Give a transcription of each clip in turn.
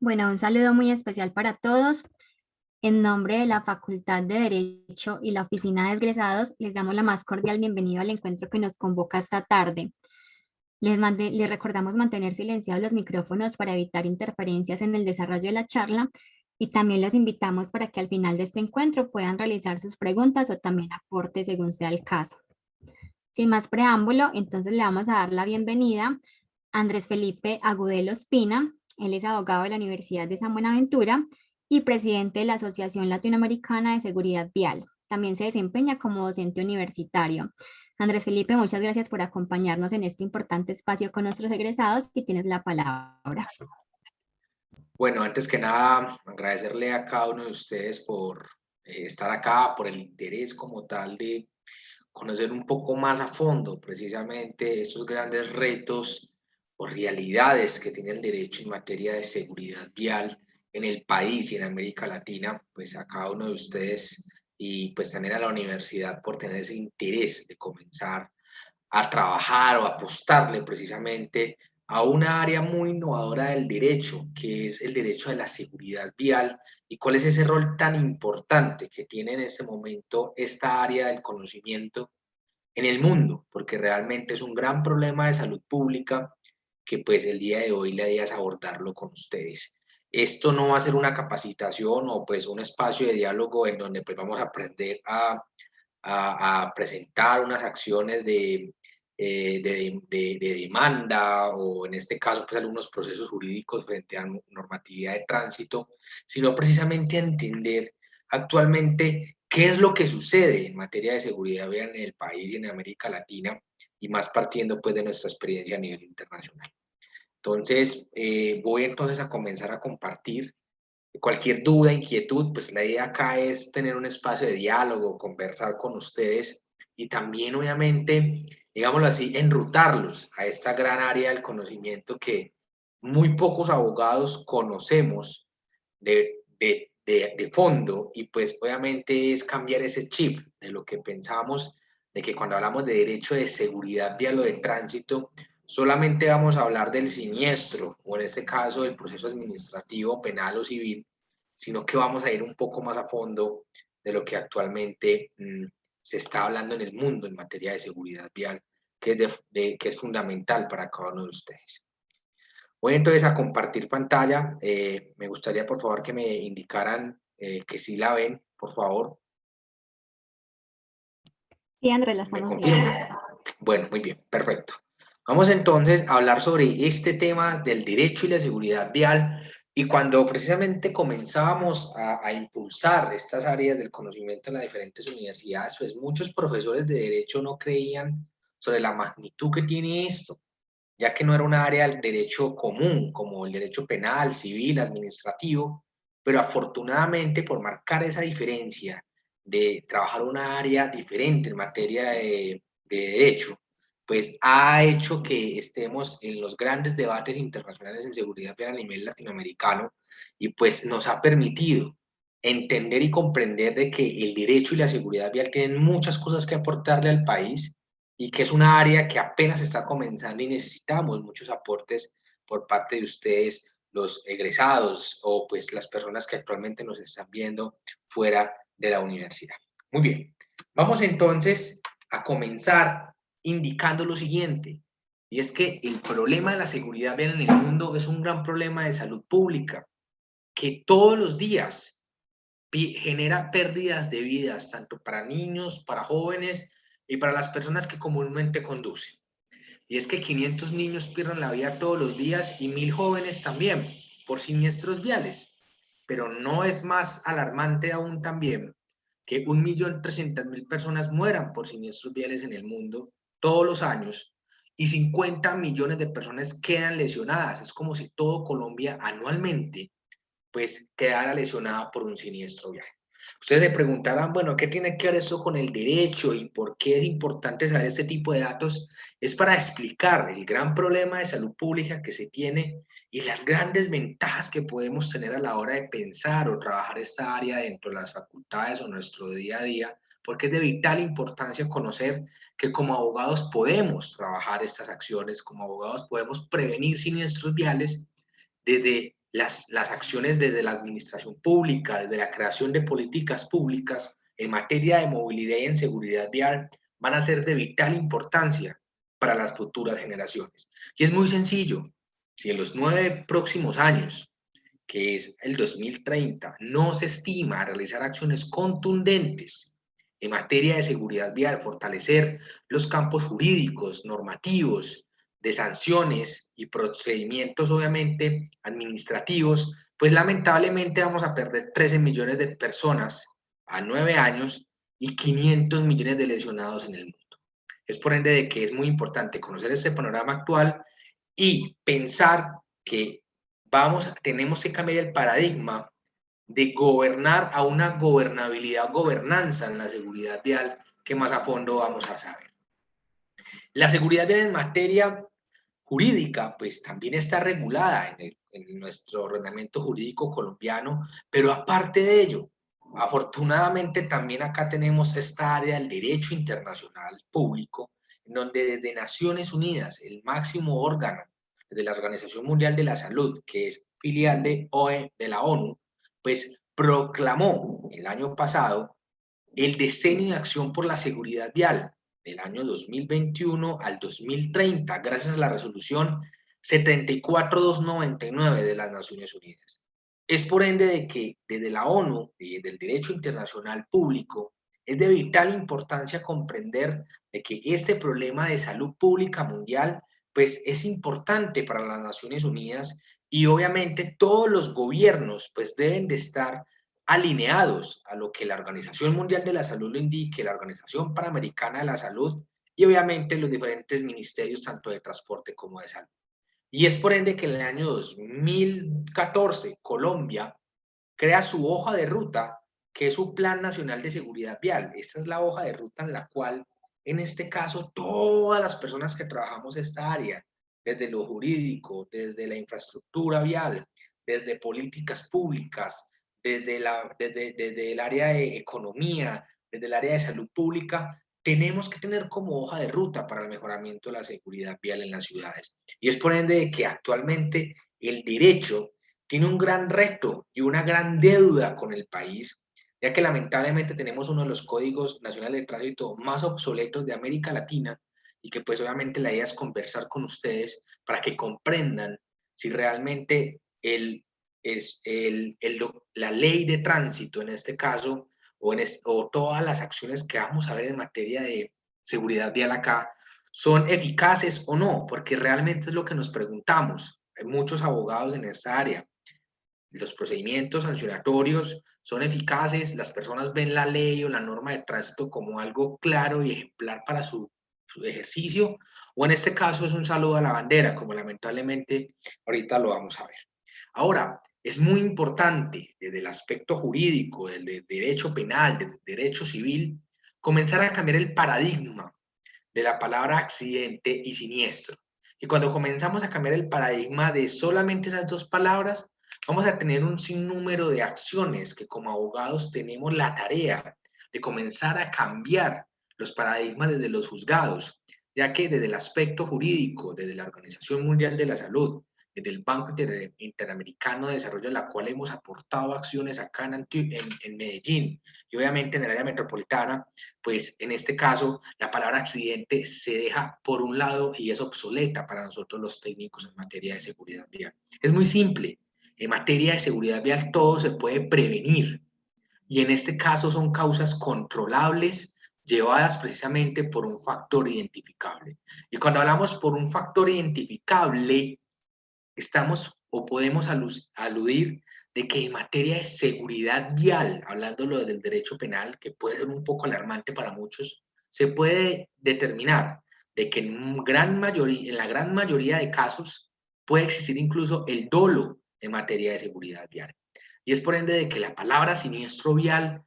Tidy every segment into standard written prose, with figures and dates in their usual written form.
Bueno, un saludo muy especial para todos. En nombre de la Facultad de Derecho y la Oficina de Egresados, les damos la más cordial bienvenida al encuentro que nos convoca esta tarde. Les recordamos mantener silenciados los micrófonos para evitar interferencias en el desarrollo de la charla y también les invitamos para que al final de este encuentro puedan realizar sus preguntas o también aportes según sea el caso. Sin más preámbulo, entonces le vamos a dar la bienvenida a Andrés Felipe Agudelo Espina. Él es abogado de la Universidad de San Buenaventura y presidente de la Asociación Latinoamericana de Seguridad Vial. También se desempeña como docente universitario. Andrés Felipe, muchas gracias por acompañarnos en este importante espacio con nuestros egresados y tienes la palabra. Bueno, antes que nada, agradecerle a cada uno de ustedes por estar acá, por el interés como tal de conocer un poco más a fondo precisamente estos grandes retos o realidades que tiene el derecho en materia de seguridad vial en el país y en América Latina, pues a cada uno de ustedes y pues también a la universidad por tener ese interés de comenzar a trabajar o apostarle precisamente a una área muy innovadora del derecho, que es el derecho de la seguridad vial, y cuál es ese rol tan importante que tiene en este momento esta área del conocimiento en el mundo, porque realmente es un gran problema de salud pública que pues el día de hoy la idea es abordarlo con ustedes. Esto no va a ser una capacitación o pues un espacio de diálogo en donde pues vamos a aprender a presentar unas acciones de demanda o en este caso pues algunos procesos jurídicos frente a normatividad de tránsito, sino precisamente a entender actualmente qué es lo que sucede en materia de seguridad vial en el país y en América Latina y más partiendo pues de nuestra experiencia a nivel internacional. Entonces, voy entonces a comenzar a compartir cualquier duda, inquietud, pues la idea acá es tener un espacio de diálogo, conversar con ustedes y también, obviamente, digámoslo así, enrutarlos a esta gran área del conocimiento que muy pocos abogados conocemos de fondo y pues obviamente es cambiar ese chip de lo que pensamos de que cuando hablamos de derecho de seguridad vial o de tránsito, solamente vamos a hablar del siniestro o en este caso del proceso administrativo, penal o civil, sino que vamos a ir un poco más a fondo de lo que actualmente se está hablando en el mundo en materia de seguridad vial, que es fundamental para cada uno de ustedes. Voy entonces a compartir pantalla. Me gustaría, por favor, que me indicaran que sí la ven, por favor. Sí, Andrés, la ¿Me estamos viendo. confirman? Bueno, muy bien, perfecto. Vamos entonces a hablar sobre este tema del derecho y la seguridad vial. Y cuando precisamente comenzábamos a impulsar estas áreas del conocimiento en las diferentes universidades, pues muchos profesores de derecho no creían sobre la magnitud que tiene esto, ya que no era un área del derecho común, como el derecho penal, civil, administrativo, pero afortunadamente por marcar esa diferencia de trabajar una área diferente en materia de derecho, pues ha hecho que estemos en los grandes debates internacionales en seguridad vial a nivel latinoamericano y pues nos ha permitido entender y comprender de que el derecho y la seguridad vial tienen muchas cosas que aportarle al país y que es una área que apenas está comenzando y necesitamos muchos aportes por parte de ustedes, los egresados o pues las personas que actualmente nos están viendo fuera de la universidad. Muy bien, vamos entonces a comenzar indicando lo siguiente, y es que el problema de la seguridad vial en el mundo es un gran problema de salud pública que todos los días genera pérdidas de vidas, tanto para niños, para jóvenes y para las personas que comúnmente conducen. Y es que 500 niños pierden la vida todos los días y 1000 jóvenes también por siniestros viales. Pero no es más alarmante aún también que 1.300.000 personas mueran por siniestros viales en el mundo todos los años y 50 millones de personas quedan lesionadas. Es como si todo Colombia anualmente pues quedara lesionada por un siniestro vial. Ustedes se preguntarán, bueno, ¿qué tiene que ver eso con el derecho y por qué es importante saber este tipo de datos? Es para explicar el gran problema de salud pública que se tiene y las grandes ventajas que podemos tener a la hora de pensar o trabajar esta área dentro de las facultades o nuestro día a día, porque es de vital importancia conocer que como abogados podemos trabajar estas acciones, como abogados podemos prevenir siniestros viales desde las acciones desde la administración pública, desde la creación de políticas públicas en materia de movilidad y en seguridad vial, van a ser de vital importancia para las futuras generaciones. Y es muy sencillo. Si en los 9 próximos años, que es el 2030, no se estima realizar acciones contundentes en materia de seguridad vial, fortalecer los campos jurídicos, normativos, de sanciones y procedimientos, obviamente, administrativos, pues lamentablemente vamos a perder 13 millones de personas a 9 años y 500 millones de lesionados en el mundo. Es por ende de que es muy importante conocer este panorama actual y pensar que tenemos que cambiar el paradigma de gobernar a una gobernabilidad, gobernanza en la seguridad vial, que más a fondo vamos a saber. La seguridad vial en materia jurídica, pues también está regulada en nuestro ordenamiento jurídico colombiano, pero aparte de ello, afortunadamente también acá tenemos esta área del derecho internacional público, en donde desde Naciones Unidas, el máximo órgano de la Organización Mundial de la Salud, que es filial de la ONU, pues proclamó el año pasado el Decenio de Acción por la Seguridad Vial del año 2021 al 2030, gracias a la resolución 74299 de las Naciones Unidas. Es por ende de que desde la ONU y desde el derecho internacional público es de vital importancia comprender de que este problema de salud pública mundial pues es importante para las Naciones Unidas y obviamente todos los gobiernos pues deben de estar alineados a lo que la Organización Mundial de la Salud lo indique, la Organización Panamericana de la Salud y obviamente los diferentes ministerios tanto de transporte como de salud. Y es por ende que en el año 2014 Colombia crea su hoja de ruta, que es su Plan Nacional de Seguridad Vial. Esta es la hoja de ruta en la cual, en este caso, todas las personas que trabajamos esta área, desde lo jurídico, desde la infraestructura vial, desde políticas públicas, desde el área de economía, desde el área de salud pública, tenemos que tener como hoja de ruta para el mejoramiento de la seguridad vial en las ciudades. Y es por ende que actualmente el derecho tiene un gran reto y una gran deuda con el país, ya que lamentablemente tenemos uno de los códigos nacionales de tránsito más obsoletos de América Latina y que pues obviamente la idea es conversar con ustedes para que comprendan si realmente la ley de tránsito en este caso o todas las acciones que vamos a ver en materia de seguridad vial acá son eficaces o no, porque realmente es lo que nos preguntamos. Hay muchos abogados en esta área. Los procedimientos sancionatorios son eficaces, las personas ven la ley o la norma de tránsito como algo claro y ejemplar para su ejercicio, o en este caso es un saludo a la bandera, como lamentablemente ahorita lo vamos a ver. Ahora, es muy importante desde el aspecto jurídico, del derecho penal, del derecho civil, comenzar a cambiar el paradigma de la palabra accidente y siniestro. Y cuando comenzamos a cambiar el paradigma de solamente esas dos palabras, vamos a tener un sinnúmero de acciones que como abogados tenemos la tarea de comenzar a cambiar los paradigmas desde los juzgados, ya que desde el aspecto jurídico, desde la Organización Mundial de la Salud, desde el Banco Interamericano de Desarrollo, en la cual hemos aportado acciones acá en Medellín y obviamente en el área metropolitana, pues en este caso la palabra accidente se deja por un lado y es obsoleta para nosotros los técnicos en materia de seguridad vial. Es muy simple, en materia de seguridad vial todo se puede prevenir y en este caso son causas controlables llevadas precisamente por un factor identificable. Y cuando hablamos por un factor identificable, estamos o podemos aludir de que en materia de seguridad vial, hablándolo del derecho penal, que puede ser un poco alarmante para muchos, se puede determinar de que en la gran mayoría de casos puede existir incluso el dolo en materia de seguridad vial. Y es por ende de que la palabra siniestro vial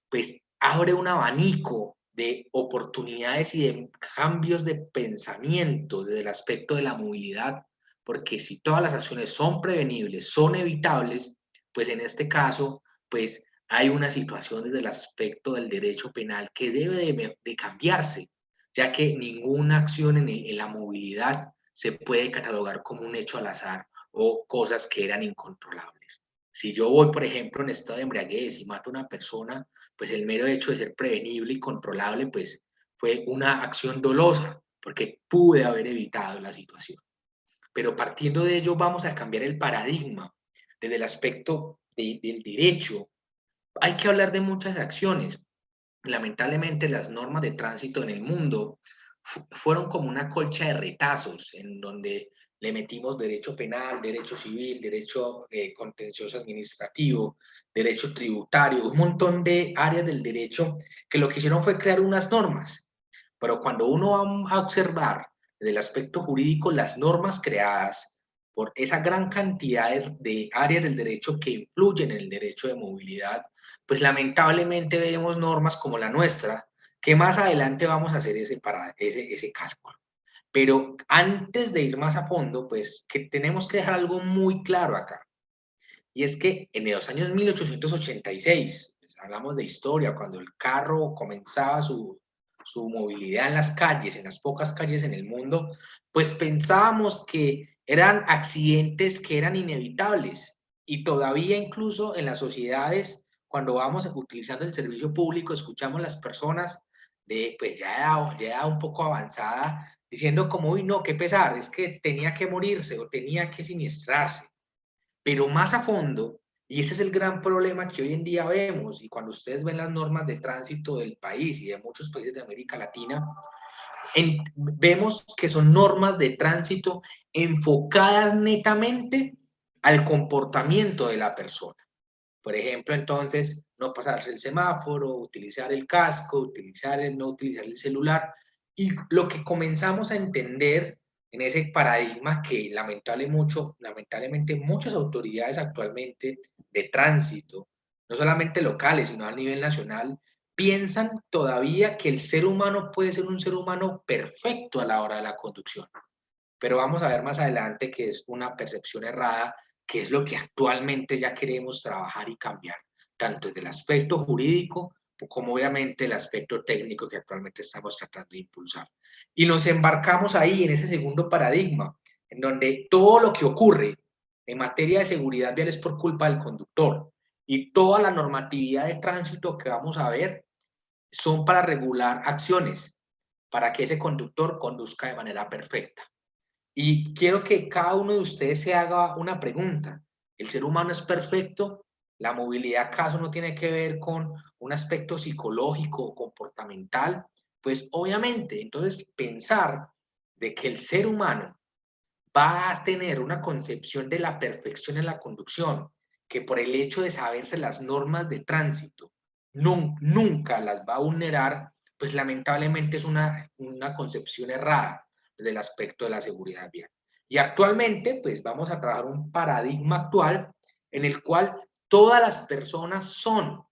pues abre un abanico de oportunidades y de cambios de pensamiento desde el aspecto de la movilidad, porque si todas las acciones son prevenibles, son evitables, pues en este caso, pues hay una situación desde el aspecto del derecho penal que debe de cambiarse, ya que ninguna acción en la movilidad se puede catalogar como un hecho al azar o cosas que eran incontrolables. Si yo voy, por ejemplo, en estado de embriaguez y mato a una persona, pues el mero hecho de ser prevenible y controlable, pues fue una acción dolosa, porque pude haber evitado la situación. Pero partiendo de ello, vamos a cambiar el paradigma desde el aspecto del derecho. Hay que hablar de muchas acciones. Lamentablemente, las normas de tránsito en el mundo fueron como una colcha de retazos en donde le metimos derecho penal, derecho civil, derecho contencioso administrativo, derecho tributario, un montón de áreas del derecho que lo que hicieron fue crear unas normas. Pero cuando uno va a observar desde el aspecto jurídico las normas creadas por esa gran cantidad de áreas del derecho que influyen en el derecho de movilidad, pues lamentablemente vemos normas como la nuestra, que más adelante vamos a hacer ese cálculo. Pero antes de ir más a fondo, pues que tenemos que dejar algo muy claro acá. Y es que en los años 1886, pues, hablamos de historia, cuando el carro comenzaba su movilidad en las calles, en las pocas calles en el mundo, pues pensábamos que eran accidentes que eran inevitables. Y todavía incluso en las sociedades, cuando vamos utilizando el servicio público, escuchamos las personas de pues ya un poco avanzada diciendo como, uy, no, qué pesar, es que tenía que morirse o tenía que siniestrarse. Pero más a fondo, y ese es el gran problema que hoy en día vemos, y cuando ustedes ven las normas de tránsito del país y de muchos países de América Latina, vemos que son normas de tránsito enfocadas netamente al comportamiento de la persona. Por ejemplo, entonces, no pasarse el semáforo, utilizar el casco, no utilizar el celular. Y lo que comenzamos a entender en ese paradigma que lamentablemente muchas autoridades actualmente de tránsito, no solamente locales, sino a nivel nacional, piensan todavía que el ser humano puede ser un ser humano perfecto a la hora de la conducción. Pero vamos a ver más adelante que es una percepción errada, que es lo que actualmente ya queremos trabajar y cambiar, tanto desde el aspecto jurídico como obviamente el aspecto técnico que actualmente estamos tratando de impulsar. Y nos embarcamos ahí en ese segundo paradigma, en donde todo lo que ocurre en materia de seguridad vial es por culpa del conductor y toda la normatividad de tránsito que vamos a ver son para regular acciones, para que ese conductor conduzca de manera perfecta. Y quiero que cada uno de ustedes se haga una pregunta. ¿El ser humano es perfecto? ¿La movilidad acaso no tiene que ver con un aspecto psicológico o comportamental? Pues obviamente, entonces pensar de que el ser humano va a tener una concepción de la perfección en la conducción, que por el hecho de saberse las normas de tránsito, nunca las va a vulnerar, pues lamentablemente es una concepción errada desde el aspecto de la seguridad vial. Y actualmente, pues vamos a trabajar un paradigma actual en el cual todas las personas son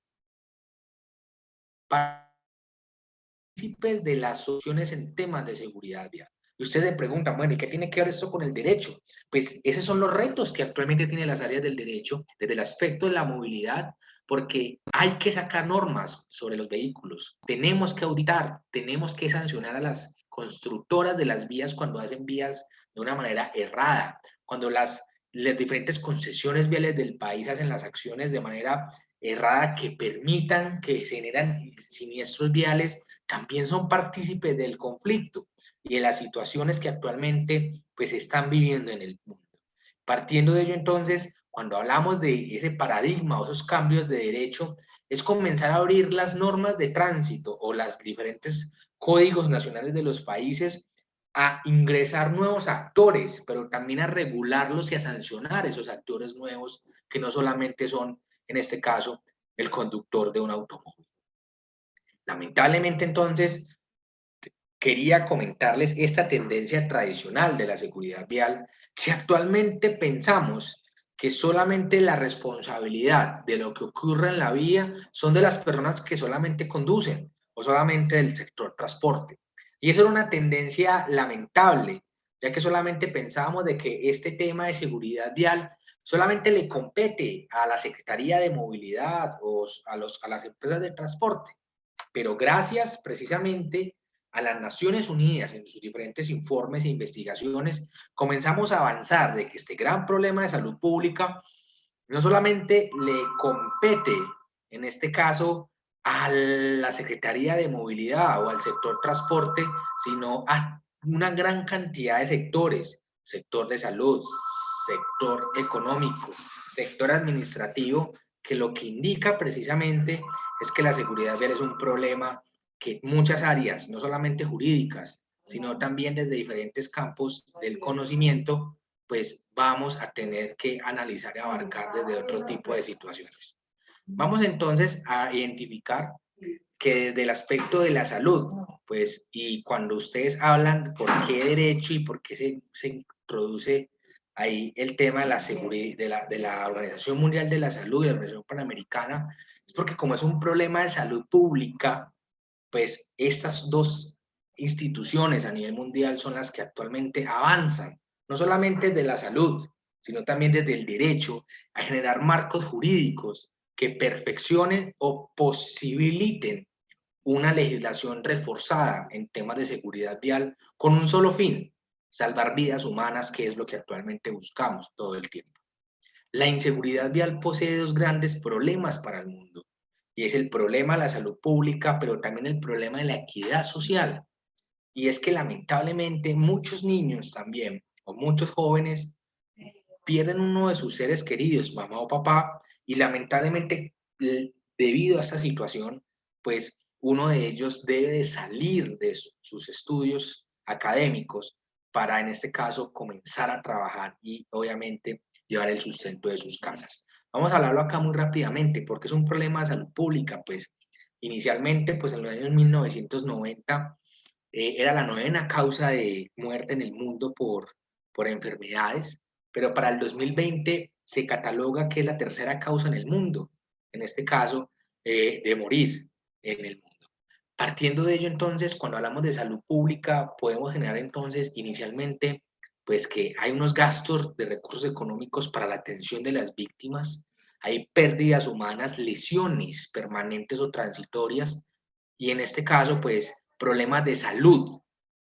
partícipes de las soluciones en temas de seguridad vial. Y ustedes se preguntan, bueno, ¿y qué tiene que ver esto con el derecho? Pues esos son los retos que actualmente tienen las áreas del derecho desde el aspecto de la movilidad, porque hay que sacar normas sobre los vehículos, tenemos que auditar, tenemos que sancionar a las constructoras de las vías cuando hacen vías de una manera errada, cuando las diferentes concesiones viales del país hacen las acciones de manera errada que permitan que se generan siniestros viales, también son partícipes del conflicto y de las situaciones que actualmente pues están viviendo en el mundo. Partiendo de ello entonces, cuando hablamos de ese paradigma o esos cambios de derecho, es comenzar a abrir las normas de tránsito o los diferentes códigos nacionales de los países a ingresar nuevos actores, pero también a regularlos y a sancionar esos actores nuevos que no solamente son, en este caso, el conductor de un automóvil. Lamentablemente entonces, quería comentarles esta tendencia tradicional de la seguridad vial, que actualmente pensamos que solamente la responsabilidad de lo que ocurre en la vía son de las personas que solamente conducen o solamente del sector transporte. Y eso era una tendencia lamentable, ya que solamente pensábamos de que este tema de seguridad vial solamente le compete a la Secretaría de Movilidad o a las empresas de transporte. Pero gracias precisamente a las Naciones Unidas en sus diferentes informes e investigaciones, comenzamos a avanzar de que este gran problema de salud pública no solamente le compete, en este caso, a la Secretaría de Movilidad o al sector transporte, sino a una gran cantidad de sectores, sector de salud, sector económico, sector administrativo, que lo que indica precisamente es que la seguridad vial es un problema que muchas áreas, no solamente jurídicas, sino también desde diferentes campos del conocimiento, pues vamos a tener que analizar y abarcar desde otro tipo de situaciones. Vamos entonces a identificar que desde el aspecto de la salud, pues, y cuando ustedes hablan por qué derecho y por qué se introduce ahí el tema de la seguridad, de la Organización Mundial de la Salud y la Organización Panamericana, es porque como es un problema de salud pública, pues estas dos instituciones a nivel mundial son las que actualmente avanzan, no solamente de la salud, sino también desde el derecho, a generar marcos jurídicos que perfeccionen o posibiliten una legislación reforzada en temas de seguridad vial con un solo fin, salvar vidas humanas, que es lo que actualmente buscamos todo el tiempo. La inseguridad vial posee dos grandes problemas para el mundo, y es el problema de la salud pública, pero también el problema de la equidad social. Y es que lamentablemente muchos niños también, o muchos jóvenes, pierden uno de sus seres queridos, mamá o papá, y lamentablemente debido a esta situación, pues uno de ellos debe de salir de sus estudios académicos para, en este caso, comenzar a trabajar y obviamente llevar el sustento de sus casas. Vamos a hablarlo acá muy rápidamente, porque es un problema de salud pública, pues inicialmente, pues en los años 1990, era la novena causa de muerte en el mundo por enfermedades, pero para el 2020 se cataloga que es la tercera causa en el mundo, en este caso, de morir en el mundo. Partiendo de ello, entonces, cuando hablamos de salud pública, podemos generar entonces inicialmente, pues que hay unos gastos de recursos económicos para la atención de las víctimas, hay pérdidas humanas, lesiones permanentes o transitorias, y en este caso, pues, problemas de salud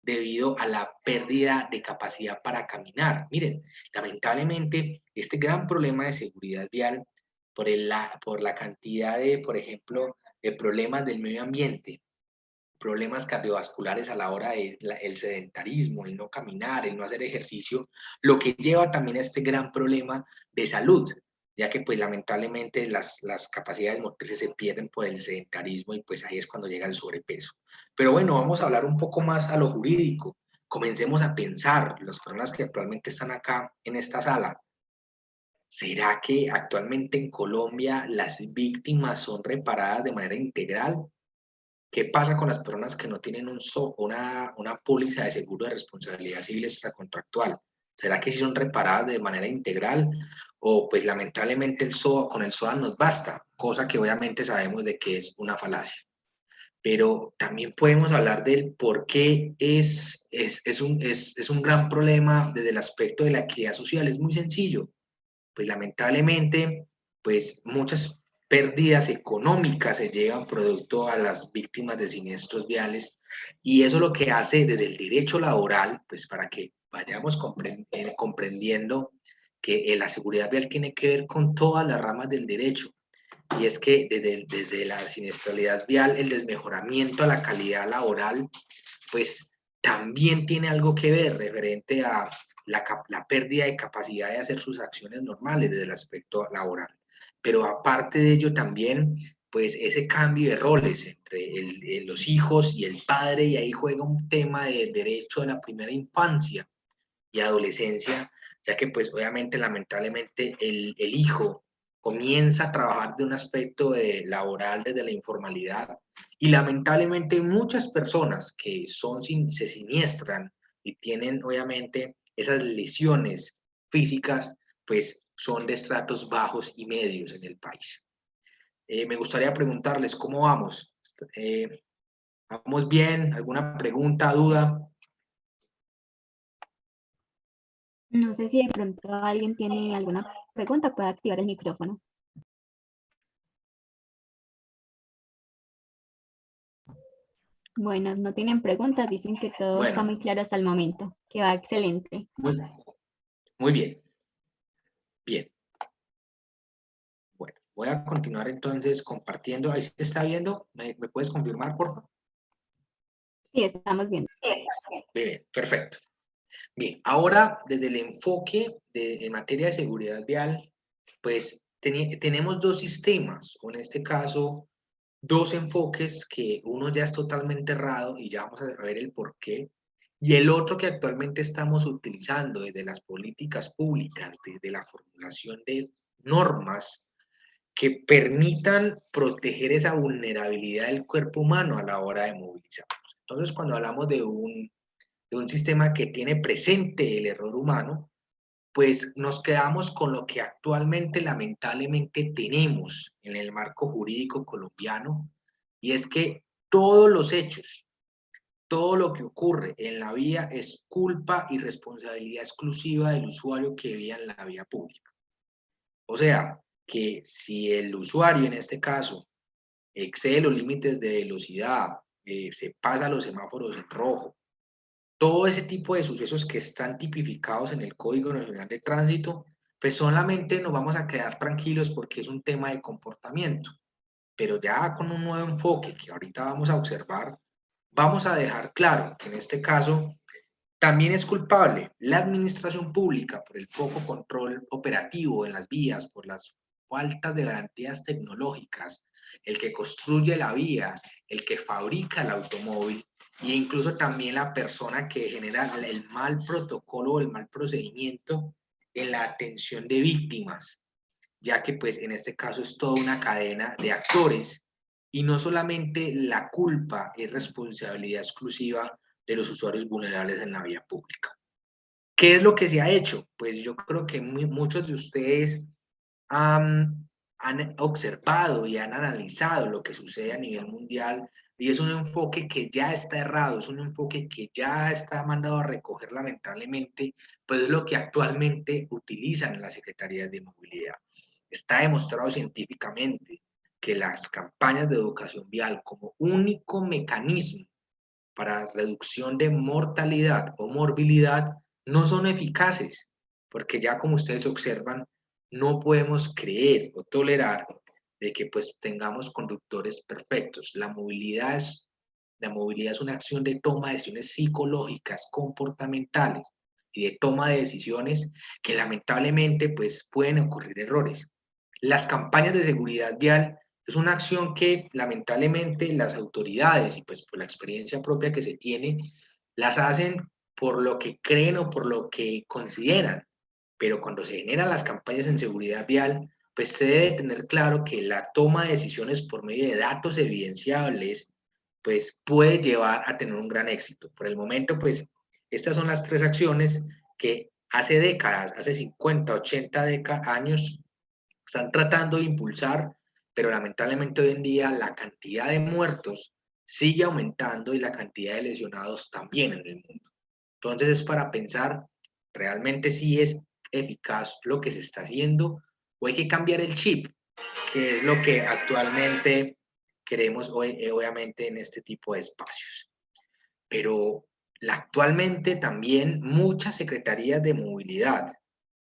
debido a la pérdida de capacidad para caminar. Miren, lamentablemente, este gran problema de seguridad vial por la cantidad de, por ejemplo, de problemas del medio ambiente, problemas cardiovasculares a la hora del sedentarismo, el no caminar, el no hacer ejercicio, lo que lleva también a este gran problema de salud, ya que pues lamentablemente las capacidades motrices se pierden por el sedentarismo y pues ahí es cuando llega el sobrepeso. Pero bueno, vamos a hablar un poco más a lo jurídico. Comencemos a pensar, las personas que actualmente están acá en esta sala, ¿será que actualmente en Colombia las víctimas son reparadas de manera integral? ¿Qué pasa con las personas que no tienen una póliza de seguro de responsabilidad civil extracontractual? ¿Será que sí son reparadas de manera integral? O pues lamentablemente con el SOA nos basta, cosa que obviamente sabemos de que es una falacia. Pero también podemos hablar del por qué es un gran problema desde el aspecto de la equidad social. Es muy sencillo, pues lamentablemente, pues muchas pérdidas económicas se llevan producto a las víctimas de siniestros viales, y eso lo que hace desde el derecho laboral, pues para que vayamos comprendiendo que la seguridad vial tiene que ver con todas las ramas del derecho, y es que desde la siniestralidad vial, el desmejoramiento a la calidad laboral, pues también tiene algo que ver referente a la pérdida de capacidad de hacer sus acciones normales desde el aspecto laboral. Pero aparte de ello también, pues ese cambio de roles entre los hijos y el padre, y ahí juega un tema de derecho de la primera infancia y adolescencia, ya que pues obviamente lamentablemente el hijo comienza a trabajar de un aspecto laboral desde la informalidad, y lamentablemente muchas personas que se siniestran y tienen obviamente esas lesiones físicas, pues son de estratos bajos y medios en el país. Me gustaría preguntarles cómo vamos. ¿Vamos bien? ¿Alguna pregunta, duda? No sé si de pronto alguien tiene alguna pregunta, puede activar el micrófono. Bueno, no tienen preguntas, dicen que todo está Bueno, muy claro hasta el momento, que va excelente. muy, muy bien, bien. Bueno, voy a continuar entonces compartiendo. Ahí se está viendo. ¿Me puedes confirmar, por favor? Sí, estamos viendo. Bien, perfecto. Bien, ahora desde el enfoque en materia de seguridad vial, pues tenemos dos sistemas, o en este caso, dos enfoques que uno ya es totalmente errado y ya vamos a ver el por qué, y el otro que actualmente estamos utilizando desde las políticas públicas, desde la formulación de normas que permitan proteger esa vulnerabilidad del cuerpo humano a la hora de movilizarnos. Entonces, cuando hablamos de un sistema que tiene presente el error humano, pues nos quedamos con lo que actualmente lamentablemente tenemos en el marco jurídico colombiano, y es que todos los hechos, todo lo que ocurre en la vía es culpa y responsabilidad exclusiva del usuario que vía en la vía pública. O sea, que si el usuario en este caso excede los límites de velocidad, se pasa los semáforos en rojo, todo ese tipo de sucesos que están tipificados en el Código Nacional de Tránsito, pues solamente nos vamos a quedar tranquilos porque es un tema de comportamiento. Pero ya con un nuevo enfoque que ahorita vamos a observar, vamos a dejar claro que en este caso también es culpable la administración pública por el poco control operativo en las vías, por las faltas de garantías tecnológicas, el que construye la vía, el que fabrica el automóvil e incluso también la persona que genera el mal protocolo o el mal procedimiento en la atención de víctimas, ya que pues en este caso es toda una cadena de actores y no solamente la culpa es responsabilidad exclusiva de los usuarios vulnerables en la vía pública. ¿Qué es lo que se ha hecho? Pues yo creo que muchos de ustedes han observado y han analizado lo que sucede a nivel mundial, y es un enfoque que ya está errado, es un enfoque que ya está mandado a recoger lamentablemente, pues es lo que actualmente utilizan las secretarías de movilidad. Está demostrado científicamente que las campañas de educación vial como único mecanismo para reducción de mortalidad o morbilidad no son eficaces, porque ya como ustedes observan, no podemos creer o tolerar de que pues tengamos conductores perfectos. La movilidad es una acción de toma de decisiones psicológicas, comportamentales y de toma de decisiones que lamentablemente pues pueden ocurrir errores. Las campañas de seguridad vial es una acción que lamentablemente las autoridades y pues por la experiencia propia que se tiene, las hacen por lo que creen o por lo que consideran, pero cuando se generan las campañas en seguridad vial, pues se debe tener claro que la toma de decisiones por medio de datos evidenciables, pues puede llevar a tener un gran éxito. Por el momento, pues estas son las tres acciones que hace décadas, hace 50, 80 años, están tratando de impulsar, pero lamentablemente hoy en día la cantidad de muertos sigue aumentando y la cantidad de lesionados también en el mundo. Entonces es para pensar, ¿realmente sí es eficaz lo que se está haciendo o hay que cambiar el chip, que es lo que actualmente queremos hoy, obviamente en este tipo de espacios? Pero actualmente también muchas secretarías de movilidad,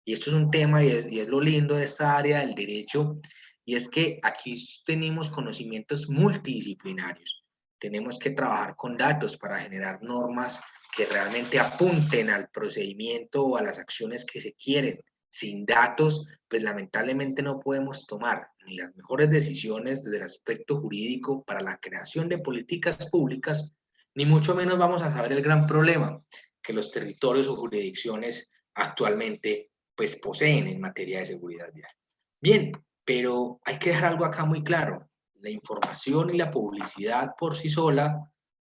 y esto es un tema y es lo lindo de esta área del derecho, y es que aquí tenemos conocimientos multidisciplinarios. Tenemos que trabajar con datos para generar normas que realmente apunten al procedimiento o a las acciones que se quieren. Sin datos, pues lamentablemente no podemos tomar ni las mejores decisiones desde el aspecto jurídico para la creación de políticas públicas, ni mucho menos vamos a saber el gran problema que los territorios o jurisdicciones actualmente pues poseen en materia de seguridad vial. Bien, pero hay que dejar algo acá muy claro. La información y la publicidad por sí sola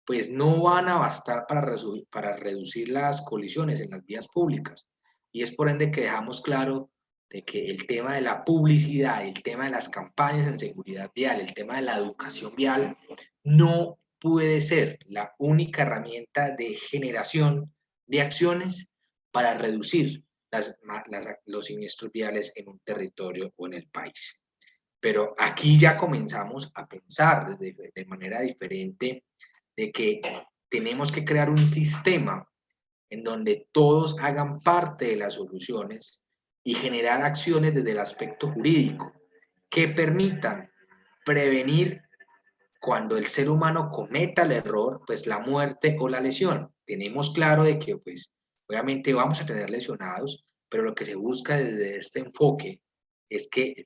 pues no van a bastar para reducir las colisiones en las vías públicas. Y es por ende que dejamos claro de que el tema de la publicidad, el tema de las campañas en seguridad vial, el tema de la educación vial, no puede ser la única herramienta de generación de acciones para reducir los siniestros viales en un territorio o en el país. Pero aquí ya comenzamos a pensar de manera diferente de que tenemos que crear un sistema en donde todos hagan parte de las soluciones y generar acciones desde el aspecto jurídico que permitan prevenir cuando el ser humano cometa el error, pues la muerte o la lesión. Tenemos claro de que, pues, obviamente vamos a tener lesionados, pero lo que se busca desde este enfoque es que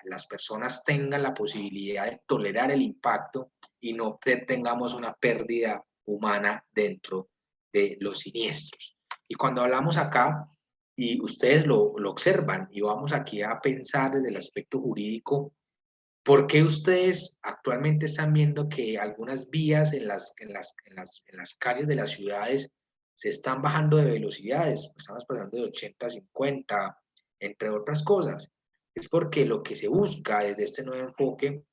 las personas tengan la posibilidad de tolerar el impacto y no tengamos una pérdida humana dentro de los siniestros. Y cuando hablamos acá, y ustedes lo observan, y vamos aquí a pensar desde el aspecto jurídico, ¿por qué ustedes actualmente están viendo que algunas vías en las calles de las ciudades se están bajando de velocidades? Estamos pasando de 80 a 50, entre otras cosas. Es porque lo que se busca desde este nuevo enfoque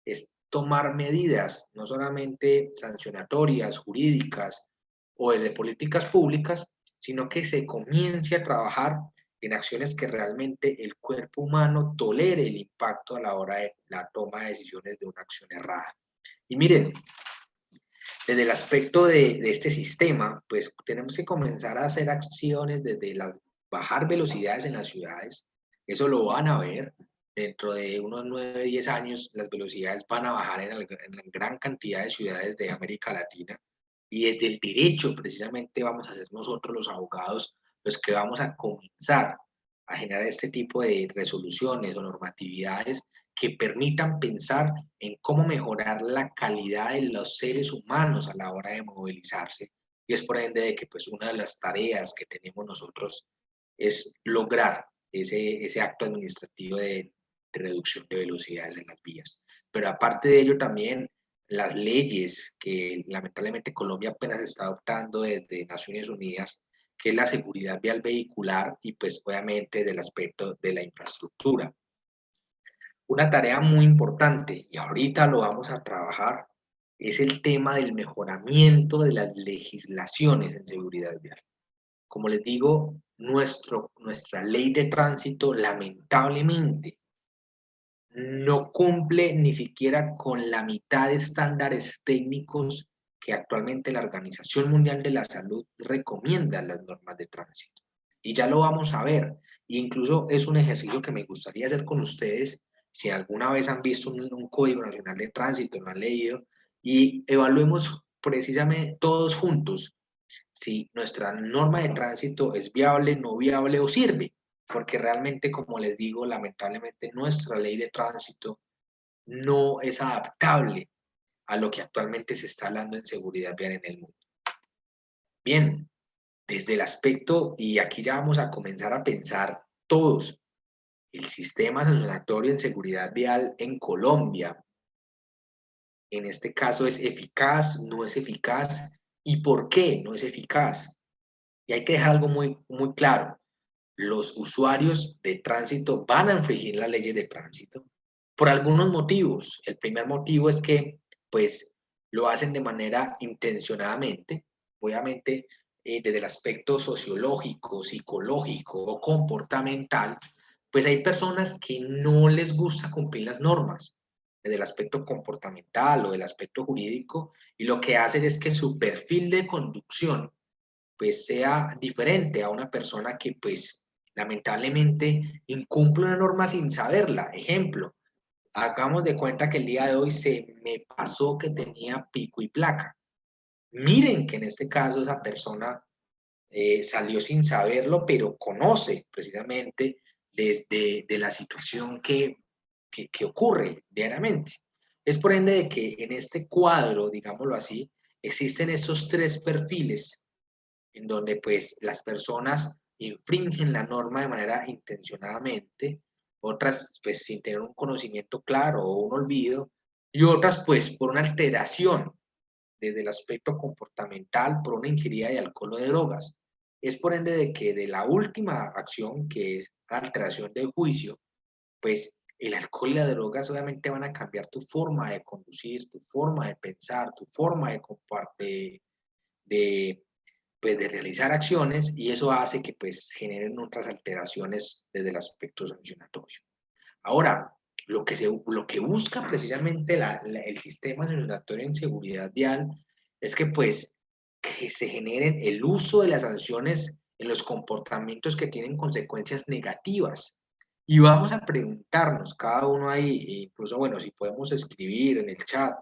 es tomar medidas, no solamente sancionatorias, jurídicas o desde políticas públicas, sino que se comience a trabajar en acciones que realmente el cuerpo humano tolere el impacto a la hora de la toma de decisiones de una acción errada. Y miren, desde el aspecto de este sistema, pues tenemos que comenzar a hacer acciones desde bajar velocidades en las ciudades. Eso lo van a ver. Dentro de unos 9, 10 años, las velocidades van a bajar en gran cantidad de ciudades de América Latina. Y desde el derecho, precisamente, vamos a ser nosotros los abogados los que vamos a comenzar a generar este tipo de resoluciones o normatividades que permitan pensar en cómo mejorar la calidad de los seres humanos a la hora de movilizarse. Y es por ende de que pues una de las tareas que tenemos nosotros es lograr ese acto administrativo de reducción de velocidades en las vías. Pero aparte de ello también las leyes que lamentablemente Colombia apenas está adoptando desde Naciones Unidas, que es la seguridad vial vehicular y pues obviamente del aspecto de la infraestructura. Una tarea muy importante, y ahorita lo vamos a trabajar, es el tema del mejoramiento de las legislaciones en seguridad vial. Como les digo, nuestra ley de tránsito lamentablemente no cumple ni siquiera con la mitad de estándares técnicos que actualmente la Organización Mundial de la Salud recomienda las normas de tránsito. Y ya lo vamos a ver. E incluso es un ejercicio que me gustaría hacer con ustedes. Si alguna vez han visto un Código Nacional de Tránsito, lo han leído, y evaluemos precisamente todos juntos si nuestra norma de tránsito es viable, no viable o sirve. Porque realmente, como les digo, lamentablemente nuestra ley de tránsito no es adaptable a lo que actualmente se está hablando en seguridad vial en el mundo. Bien, desde el aspecto, y aquí ya vamos a comenzar a pensar todos, el sistema sancionatorio en seguridad vial en Colombia, en este caso es eficaz, no es eficaz, y por qué no es eficaz. Y hay que dejar algo muy, muy claro. Los usuarios de tránsito van a infringir las leyes de tránsito por algunos motivos. El primer motivo es que, pues, lo hacen de manera intencionadamente, obviamente, desde el aspecto sociológico, psicológico o comportamental, pues hay personas que no les gusta cumplir las normas desde el aspecto comportamental o del aspecto jurídico, y lo que hacen es que su perfil de conducción pues sea diferente a una persona que pues lamentablemente incumple una norma sin saberla. Ejemplo, hagamos de cuenta que el día de hoy se me pasó que tenía pico y placa. Miren que en este caso esa persona salió sin saberlo, pero conoce precisamente de la situación que ocurre diariamente. Es por ende de que en este cuadro, digámoslo así, existen estos tres perfiles en donde pues las personas infringen la norma de manera intencionadamente, otras pues sin tener un conocimiento claro o un olvido, y otras pues por una alteración desde el aspecto comportamental, por una ingerida de alcohol o de drogas. Es por ende de que de la última acción, que es la alteración del juicio, pues el alcohol y las drogas obviamente van a cambiar tu forma de conducir, tu forma de pensar, tu forma de compartir, de pues, de realizar acciones, y eso hace que pues generen otras alteraciones desde el aspecto sancionatorio. Ahora, lo que busca precisamente el sistema sancionatorio en seguridad vial es que pues que se generen el uso de las sanciones en los comportamientos que tienen consecuencias negativas. Y vamos a preguntarnos cada uno ahí, e incluso bueno, si podemos escribir en el chat,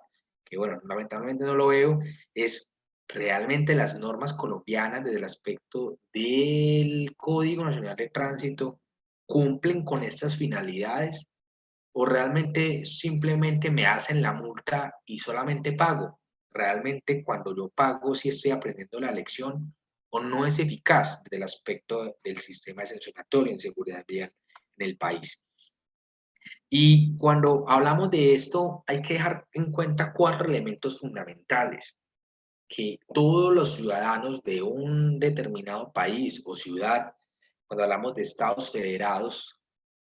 que bueno, lamentablemente no lo veo, es realmente las normas colombianas desde el aspecto del Código Nacional de Tránsito cumplen con estas finalidades o realmente simplemente me hacen la multa y solamente pago. Realmente cuando yo pago si estoy aprendiendo la lección o no es eficaz desde el aspecto del sistema sancionatorio en seguridad vial en el país. Y cuando hablamos de esto hay que dejar en cuenta cuatro elementos fundamentales que todos los ciudadanos de un determinado país o ciudad, cuando hablamos de estados federados,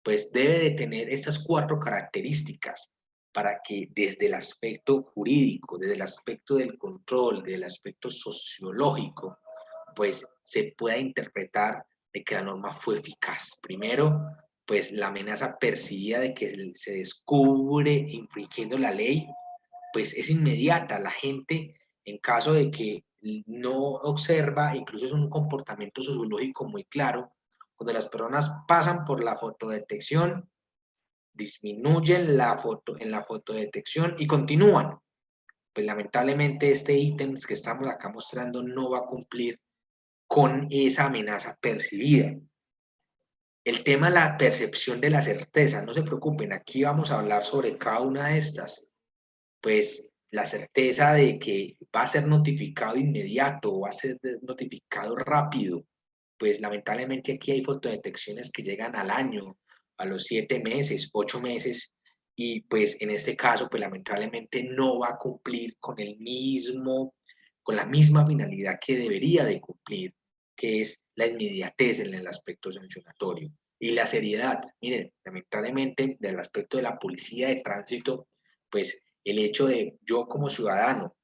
pues debe de tener estas cuatro características para que desde el aspecto jurídico, desde el aspecto del control, desde el aspecto sociológico, pues se pueda interpretar de que la norma fue eficaz. Primero, pues la amenaza percibida de que se descubre infringiendo la ley, pues es inmediata. La gente, en caso de que no observa, incluso es un comportamiento sociológico muy claro, cuando las personas pasan por la fotodetección, disminuyen en la fotodetección y continúan. Pues lamentablemente este ítem que estamos acá mostrando no va a cumplir con esa amenaza percibida. El tema de la percepción de la certeza, no se preocupen, aquí vamos a hablar sobre cada una de estas. Pues la certeza de que va a ser notificado de inmediato o va a ser notificado rápido, pues lamentablemente aquí hay fotodetecciones que llegan al año, a los 7 meses, 8 meses, y pues en este caso, pues lamentablemente no va a cumplir con la misma finalidad que debería de cumplir, que es la inmediatez en el aspecto sancionatorio. Y la seriedad, miren, lamentablemente del aspecto de la policía de tránsito, pues el hecho de yo como ciudadano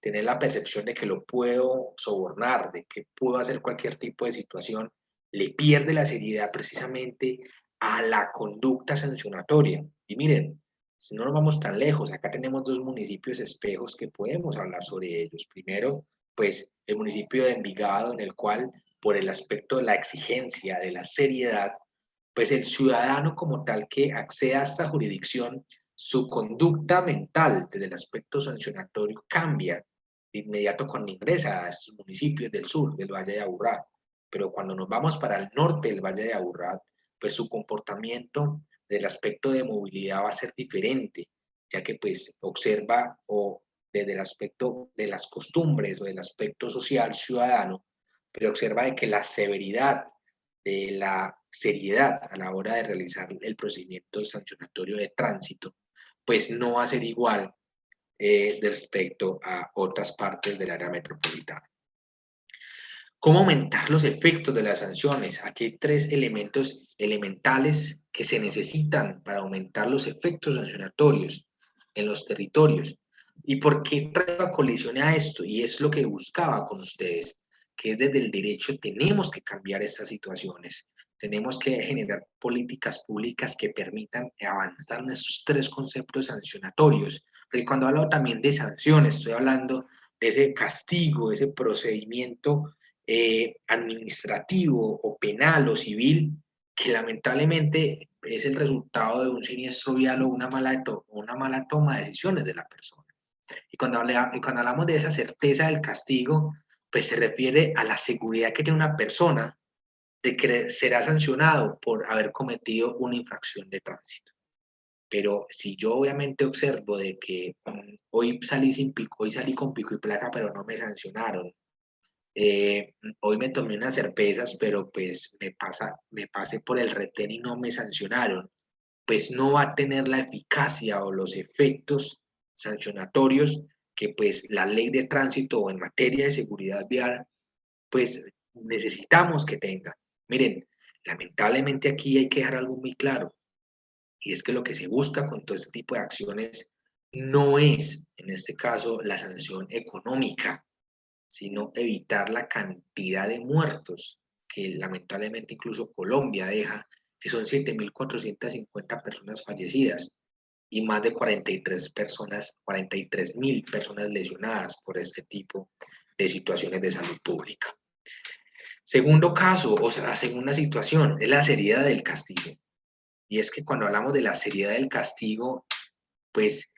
tener la percepción de que lo puedo sobornar, de que puedo hacer cualquier tipo de situación, le pierde la seriedad precisamente a la conducta sancionatoria. Y miren, si no nos vamos tan lejos, acá tenemos dos municipios espejos que podemos hablar sobre ellos. Primero, pues el municipio de Envigado, en el cual, por el aspecto de la exigencia, de la seriedad, pues el ciudadano como tal que acceda a esta jurisdicción, su conducta mental desde el aspecto sancionatorio cambia de inmediato cuando ingresa a estos municipios del sur, del Valle de Aburrá. Pero cuando nos vamos para el norte del Valle de Aburrá, pues su comportamiento del aspecto de movilidad va a ser diferente, ya que pues observa o desde el aspecto de las costumbres o del aspecto social ciudadano, pero observa de que la severidad de la seriedad a la hora de realizar el procedimiento sancionatorio de tránsito, pues no va a ser igual respecto a otras partes del área metropolitana. ¿Cómo aumentar los efectos de las sanciones? Aquí hay tres elementos elementales que se necesitan para aumentar los efectos sancionatorios en los territorios. ¿Y por qué traigo a colisión a esto? Y es lo que buscaba con ustedes, que es desde el derecho tenemos que cambiar estas situaciones. Tenemos que generar políticas públicas que permitan avanzar en esos tres conceptos sancionatorios. Porque cuando hablo también de sanciones, estoy hablando de ese castigo, ese procedimiento administrativo o penal o civil, que lamentablemente es el resultado de un siniestro vial o una mala toma de decisiones de la persona. Y cuando hablamos de esa certeza del castigo, pues se refiere a la seguridad que tiene una persona de que será sancionado por haber cometido una infracción de tránsito. Pero si yo obviamente observo de que hoy salí sin pico, hoy salí con pico y placa, pero no me sancionaron, hoy me tomé unas cervezas, pero pues me pasé por el retén y no me sancionaron, pues no va a tener la eficacia o los efectos sancionatorios que pues la ley de tránsito o en materia de seguridad vial pues necesitamos que tenga. Miren, lamentablemente aquí hay que dejar algo muy claro y es que lo que se busca con todo este tipo de acciones no es, en este caso, la sanción económica, sino evitar la cantidad de muertos que lamentablemente incluso Colombia deja, que son 7.450 personas fallecidas. y más de 43.000 personas lesionadas por este tipo de situaciones de salud pública. Segundo caso, o sea, segunda situación, es la seriedad del castigo. Y es que cuando hablamos de la seriedad del castigo, pues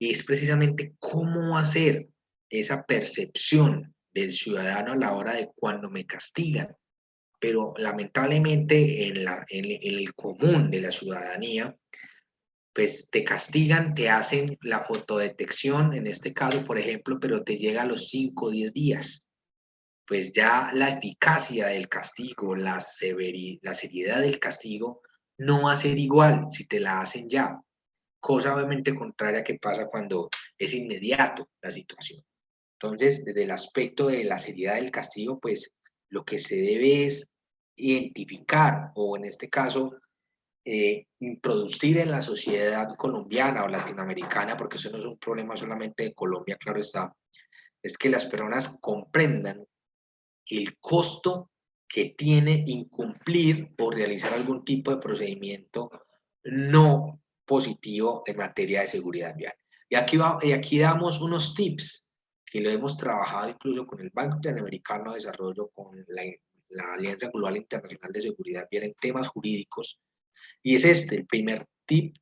es precisamente cómo hacer esa percepción del ciudadano a la hora de cuando me castigan. Pero lamentablemente en el común de la ciudadanía, pues te castigan, te hacen la fotodetección, en este caso, por ejemplo, pero te llega a los 5 o 10 días. Pues ya la eficacia del castigo, la seriedad del castigo, no va a ser igual si te la hacen ya. Cosa obviamente contraria que pasa cuando es inmediato la situación. Entonces, desde el aspecto de la seriedad del castigo, pues lo que se debe es identificar, o en este caso, introducir en la sociedad colombiana o latinoamericana, porque eso no es un problema solamente de Colombia, claro está, es que las personas comprendan el costo que tiene incumplir o realizar algún tipo de procedimiento no positivo en materia de seguridad vial. Y aquí damos unos tips que lo hemos trabajado incluso con el Banco Interamericano de Desarrollo, con la Alianza Global Internacional de Seguridad Vial en temas jurídicos. Y es este, el primer tip,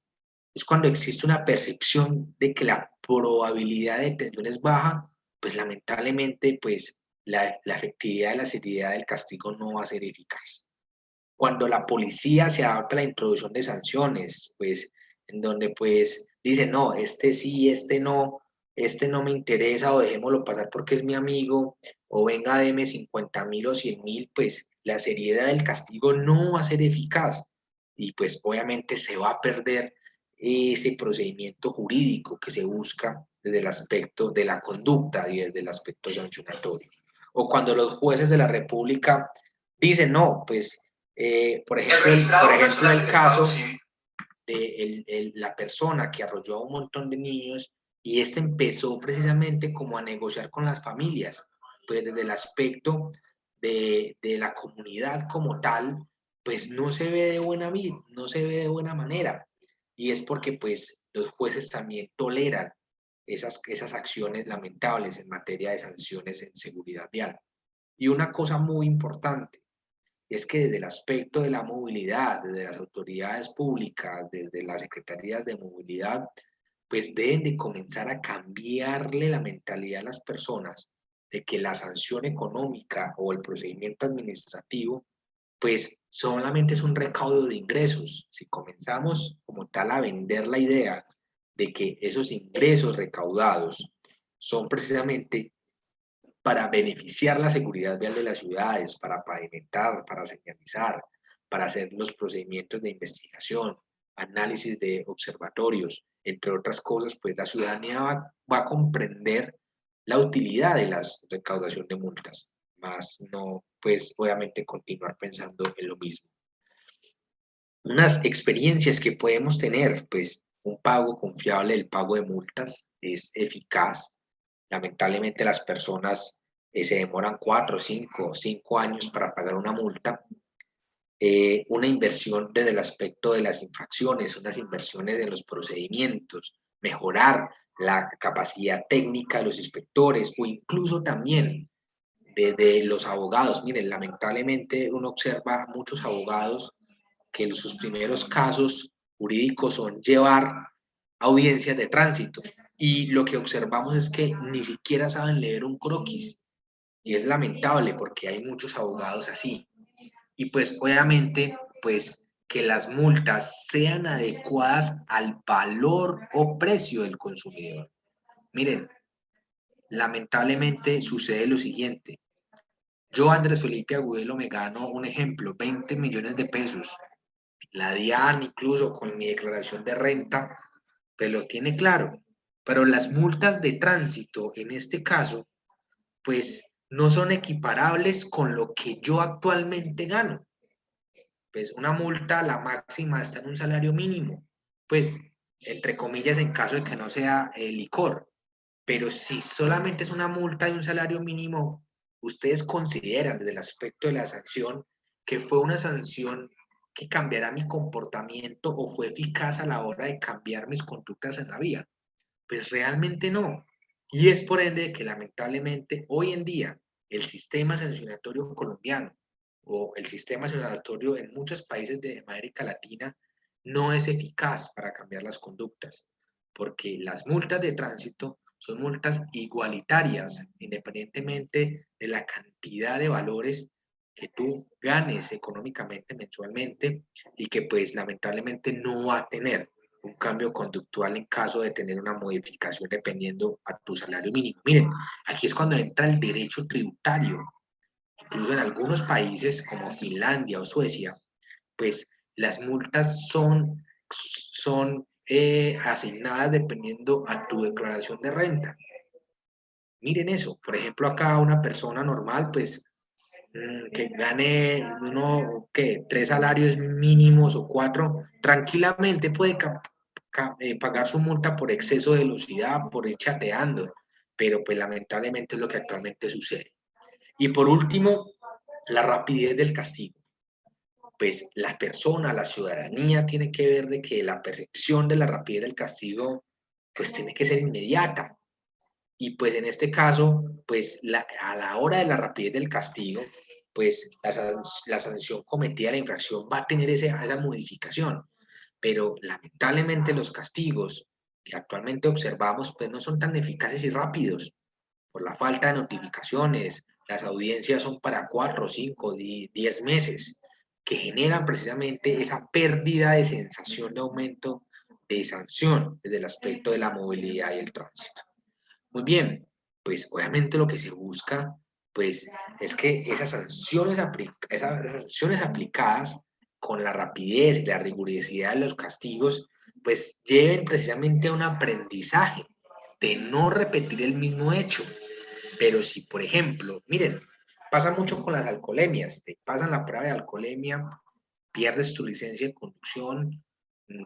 es cuando existe una percepción de que la probabilidad de detención es baja, pues lamentablemente, pues la efectividad de la seriedad del castigo no va a ser eficaz. Cuando la policía se adapta a la introducción de sanciones, pues en donde pues dice, no, este sí, este no me interesa o dejémoslo pasar porque es mi amigo, o venga, deme 50.000 o 100.000, pues la seriedad del castigo no va a ser eficaz y pues obviamente se va a perder ese procedimiento jurídico que se busca desde el aspecto de la conducta y desde el aspecto sancionatorio. O cuando los jueces de la República dicen, no, pues, por ejemplo, el caso de la persona que arrolló a un montón de niños y este empezó precisamente como a negociar con las familias, pues desde el aspecto de la comunidad como tal, pues no se ve de no se ve de buena manera. Y es porque pues los jueces también toleran esas acciones lamentables en materia de sanciones en seguridad vial. Y una cosa muy importante, es que desde el aspecto de la movilidad, desde las autoridades públicas, desde las secretarías de movilidad, pues deben de comenzar a cambiarle la mentalidad a las personas de que la sanción económica o el procedimiento administrativo, pues solamente es un recaudo de ingresos. Si comenzamos como tal a vender la idea de que esos ingresos recaudados son precisamente para beneficiar la seguridad vial de las ciudades, para pavimentar, para señalizar, para hacer los procedimientos de investigación, análisis de observatorios, entre otras cosas, pues la ciudadanía va a comprender la utilidad de la recaudación de multas, más no, pues obviamente continuar pensando en lo mismo. Unas experiencias que podemos tener, pues un pago confiable, el pago de multas es eficaz. Lamentablemente las personas se demoran 4, 5 años para pagar una multa. Una inversión desde el aspecto de las infracciones, unas inversiones en los procedimientos, mejorar la capacidad técnica de los inspectores o incluso también de los abogados. Miren, lamentablemente uno observa a muchos abogados que sus primeros casos jurídicos son llevar audiencias de tránsito y lo que observamos es que ni siquiera saben leer un croquis y es lamentable porque hay muchos abogados así y pues obviamente pues que las multas sean adecuadas al valor o precio del consumidor. Miren, lamentablemente sucede lo siguiente. Yo, Andrés Felipe Agudelo, me gano un ejemplo, 20 millones de pesos. La DIAN incluso con mi declaración de renta, pues lo tiene claro. Pero las multas de tránsito, en este caso, pues no son equiparables con lo que yo actualmente gano. Pues una multa, la máxima está en un salario mínimo, pues entre comillas en caso de que no sea licor. Pero si solamente es una multa de un salario mínimo, ustedes consideran desde el aspecto de la sanción que fue una sanción que cambiará mi comportamiento o fue eficaz a la hora de cambiar mis conductas en la vía. Pues realmente no. Y es por ende que lamentablemente hoy en día el sistema sancionatorio colombiano o el sistema sancionatorio en muchos países de América Latina no es eficaz para cambiar las conductas, porque las multas de tránsito son multas igualitarias, independientemente de la cantidad de valores que tú ganes económicamente mensualmente y que pues lamentablemente no va a tener un cambio conductual en caso de tener una modificación dependiendo a tu salario mínimo. Miren, aquí es cuando entra el derecho tributario. Incluso en algunos países como Finlandia o Suecia, pues las multas son asignadas dependiendo a tu declaración de renta. Miren eso, por ejemplo, acá una persona normal, pues que gane uno, que 3 salarios mínimos o 4, tranquilamente puede pagar su multa por exceso de velocidad, por ir chateando, pero pues lamentablemente es lo que actualmente sucede. Y por último, la rapidez del castigo. Pues la persona, la ciudadanía tiene que ver de que la percepción de la rapidez del castigo pues tiene que ser inmediata. Y pues en este caso, pues a la hora de la rapidez del castigo, pues la sanción cometida, la infracción va a tener esa modificación. Pero lamentablemente los castigos que actualmente observamos pues no son tan eficaces y rápidos por la falta de notificaciones. Las audiencias son para 4, 5, 10 meses, que generan precisamente esa pérdida de sensación de aumento de sanción desde el aspecto de la movilidad y el tránsito. Muy bien, pues obviamente lo que se busca, pues es que esas sanciones aplicadas con la rapidez y la rigurosidad de los castigos, pues lleven precisamente a un aprendizaje de no repetir el mismo hecho. Pero si, por ejemplo, miren, pasa mucho con las alcoholemias, te pasan la prueba de alcoholemia, pierdes tu licencia de conducción,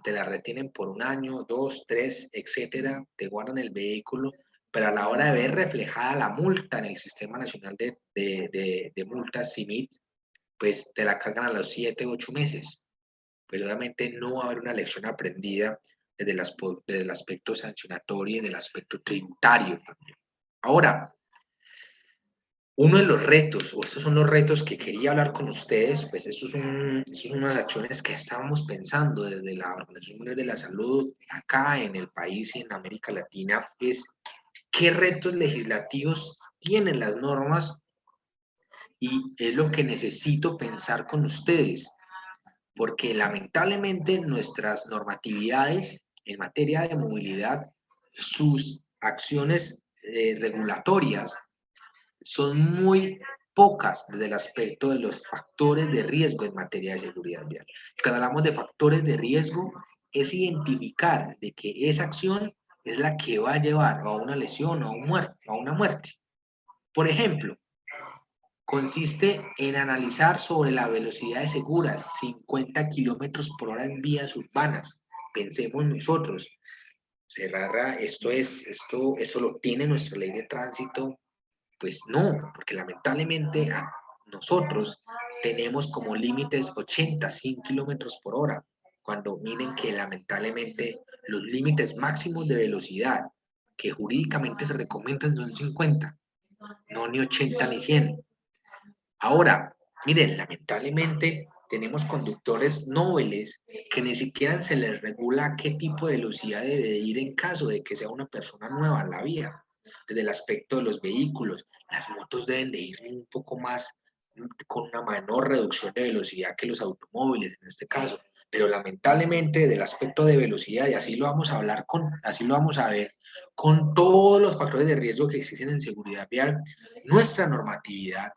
te la retienen por 1 año, 2, 3, etcétera, te guardan el vehículo, pero a la hora de ver reflejada la multa en el Sistema Nacional de Multas, CIMIT, pues te la cargan a los 7, 8 meses. Pues obviamente no va a haber una lección aprendida desde el aspecto sancionatorio y del aspecto tributario también. Ahora, uno de los retos, o estos son los retos que quería hablar con ustedes, pues estos son unas acciones que estábamos pensando desde la Organización Mundial de la Salud, acá en el país y en América Latina, es qué retos legislativos tienen las normas y es lo que necesito pensar con ustedes, porque lamentablemente nuestras normatividades en materia de movilidad, sus acciones regulatorias, son muy pocas desde el aspecto de los factores de riesgo en materia de seguridad vial. Cuando hablamos de factores de riesgo, es identificar de que esa acción es la que va a llevar a una lesión o a una muerte. Por ejemplo, consiste en analizar sobre la velocidad de seguras, 50 kilómetros por hora en vías urbanas. Pensemos nosotros, eso lo tiene nuestra ley de tránsito. Pues no, porque lamentablemente nosotros tenemos como límites 80, 100 kilómetros por hora, cuando miren que lamentablemente los límites máximos de velocidad que jurídicamente se recomiendan son 50, no ni 80 ni 100. Ahora, miren, lamentablemente tenemos conductores nobles que ni siquiera se les regula qué tipo de velocidad debe ir en caso de que sea una persona nueva en la vía. Desde el aspecto de los vehículos, las motos deben de ir un poco más, con una menor reducción de velocidad que los automóviles en este caso. Pero lamentablemente del aspecto de velocidad, y así lo vamos a hablar así lo vamos a ver, con todos los factores de riesgo que existen en seguridad vial, nuestra normatividad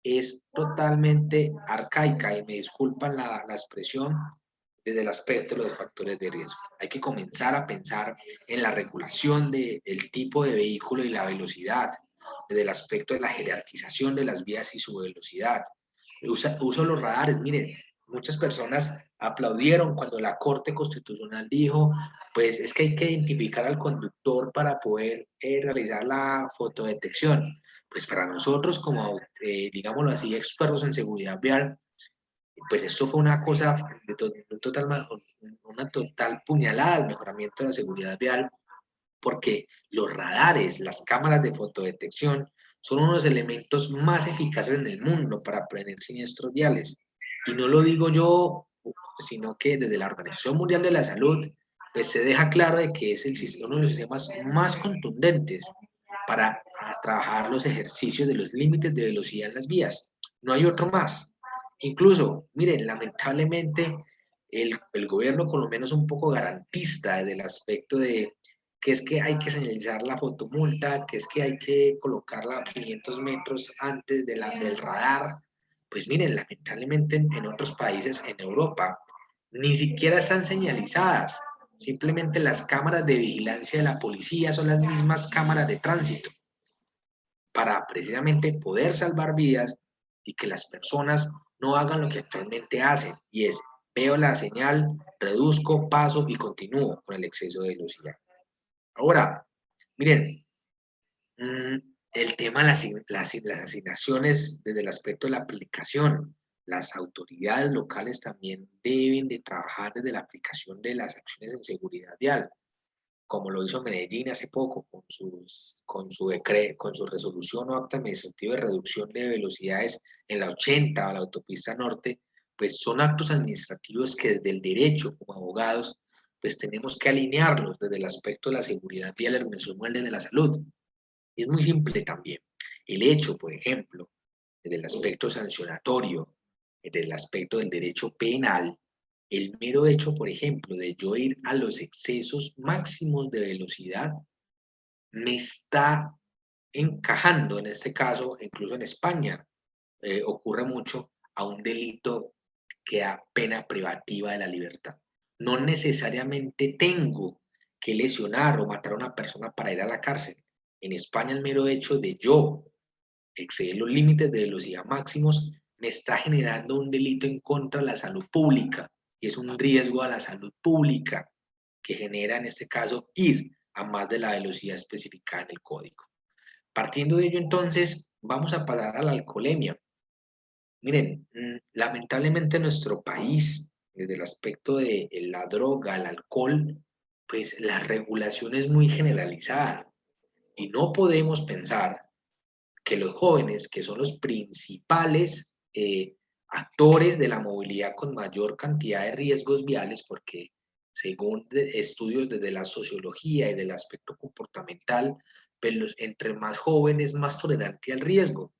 es totalmente arcaica y me disculpan la expresión desde el aspecto de los factores de riesgo. Hay que comenzar a pensar en la regulación del tipo de vehículo y la velocidad, desde el aspecto de la jerarquización de las vías y su velocidad. Uso los radares, miren, muchas personas aplaudieron cuando la Corte Constitucional dijo, pues es que hay que identificar al conductor para poder realizar la fotodetección. Pues para nosotros como, digámoslo así, expertos en seguridad vial, Pues esto fue una cosa, una total puñalada al mejoramiento de la seguridad vial, porque los radares, las cámaras de fotodetección, son unos elementos más eficaces en el mundo para prevenir siniestros viales. Y no lo digo yo, sino que desde la Organización Mundial de la Salud, pues se deja claro de que es uno de los sistemas más contundentes para trabajar los ejercicios de los límites de velocidad en las vías. No hay otro más. Incluso, miren, lamentablemente el gobierno colombiano es un poco garantista desde el aspecto de que es que hay que señalizar la fotomulta, que es que hay que colocarla a 500 metros antes de del radar. Pues miren, lamentablemente en otros países en Europa ni siquiera están señalizadas. Simplemente las cámaras de vigilancia de la policía son las mismas cámaras de tránsito para precisamente poder salvar vidas y que las personas no hagan lo que actualmente hacen, y es, veo la señal, reduzco, paso y continúo con el exceso de velocidad. Ahora, miren, el tema de las asignaciones desde el aspecto de la aplicación, las autoridades locales también deben de trabajar desde la aplicación de las acciones en seguridad vial, como lo hizo Medellín hace poco con su resolución o acto administrativo de reducción de velocidades en la 80 o la autopista norte. Pues son actos administrativos que desde el derecho, como abogados, pues tenemos que alinearlos desde el aspecto de la seguridad vial, la Organización Mundial de la Salud. Y es muy simple también. El hecho, por ejemplo, desde el aspecto sancionatorio, desde el aspecto del derecho penal, el mero hecho, por ejemplo, de yo ir a los excesos máximos de velocidad, me está encajando, en este caso, incluso en España, ocurre mucho a un delito que da pena privativa de la libertad. No necesariamente tengo que lesionar o matar a una persona para ir a la cárcel. En España, el mero hecho de yo exceder los límites de velocidad máximos me está generando un delito en contra de la salud pública, y es un riesgo a la salud pública que genera en este caso ir a más de la velocidad especificada en el código. Partiendo de ello, entonces, vamos a pasar a la alcoholemia. Miren, lamentablemente en nuestro país, desde el aspecto de la droga, el alcohol, pues la regulación es muy generalizada y no podemos pensar que los jóvenes, que son los principales actores de la movilidad con mayor cantidad de riesgos viales, porque según estudios desde la sociología y del aspecto comportamental, pues entre más jóvenes, más tolerante al riesgo.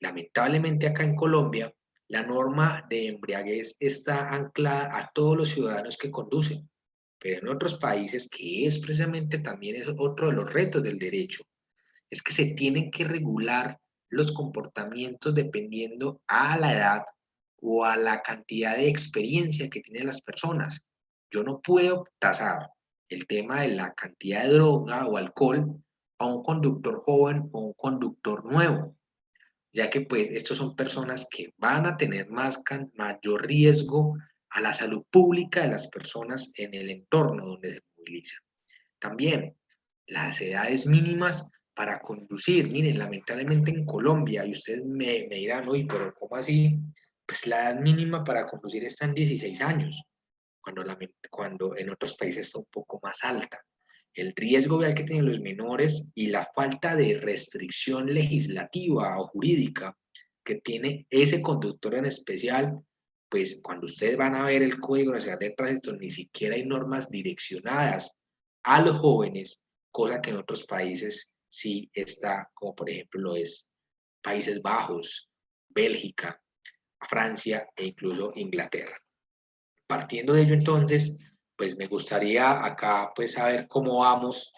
Lamentablemente acá en Colombia, la norma de embriaguez está anclada a todos los ciudadanos que conducen, pero en otros países, que es precisamente también es otro de los retos del derecho, es que se tienen que regular los comportamientos dependiendo a la edad o a la cantidad de experiencia que tienen las personas. Yo no puedo tasar el tema de la cantidad de droga o alcohol a un conductor joven o un conductor nuevo, ya que pues estos son personas que van a tener mayor riesgo a la salud pública de las personas en el entorno donde se movilizan. También las edades mínimas para conducir. Miren, lamentablemente en Colombia, y ustedes me dirán, uy, pero ¿cómo así? Pues la edad mínima para conducir está en 16 años, cuando en otros países está un poco más alta. El riesgo vial que tienen los menores y la falta de restricción legislativa o jurídica que tiene ese conductor en especial, pues cuando ustedes van a ver el Código Nacional de Tránsito, ni siquiera hay normas direccionadas a los jóvenes, cosa que en otros países sí está, como por ejemplo lo es Países Bajos, Bélgica, Francia e incluso Inglaterra. Partiendo de ello entonces, pues me gustaría acá pues saber cómo vamos,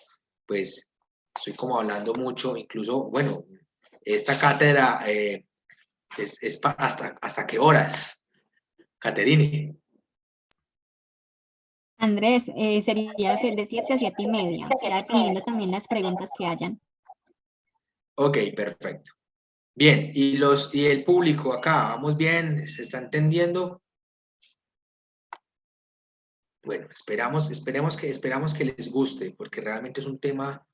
pues estoy como hablando mucho, incluso, bueno, esta cátedra hasta qué horas, Caterine. Andrés, sería de 7 a 7 y media, ya dependiendo también las preguntas que hayan. Ok, perfecto. Bien, y el público acá, ¿vamos bien? ¿Se está entendiendo? Bueno, esperamos que les guste, porque realmente es un tema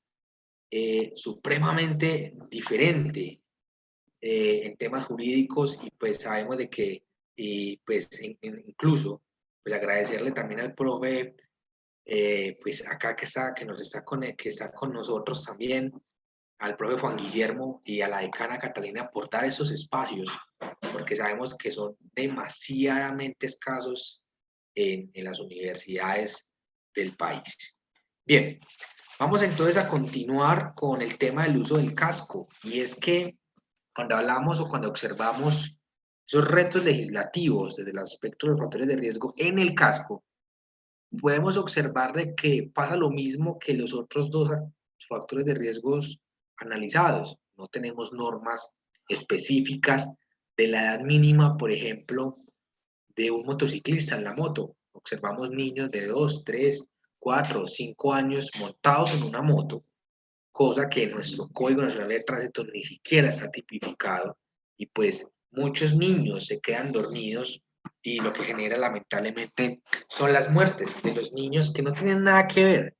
supremamente diferente en temas jurídicos, y pues sabemos de que y pues incluso pues agradecerle también al profe, pues acá que nos está que está con nosotros también, al profe Juan Guillermo y a la decana Catalina por dar esos espacios, porque sabemos que son demasiadamente escasos en las universidades del país. Bien, vamos entonces a continuar con el tema del uso del casco, y es que cuando hablamos o cuando observamos esos retos legislativos desde el aspecto de los factores de riesgo en el casco, podemos observar de que pasa lo mismo que los otros dos factores de riesgos analizados. No tenemos normas específicas de la edad mínima, por ejemplo, de un motociclista en la moto. Observamos niños de 2, 3, 4, 5 años montados en una moto, cosa que en nuestro Código Nacional de Tránsito ni siquiera está tipificado, y pues muchos niños se quedan dormidos y lo que genera lamentablemente son las muertes de los niños que no tienen nada que ver,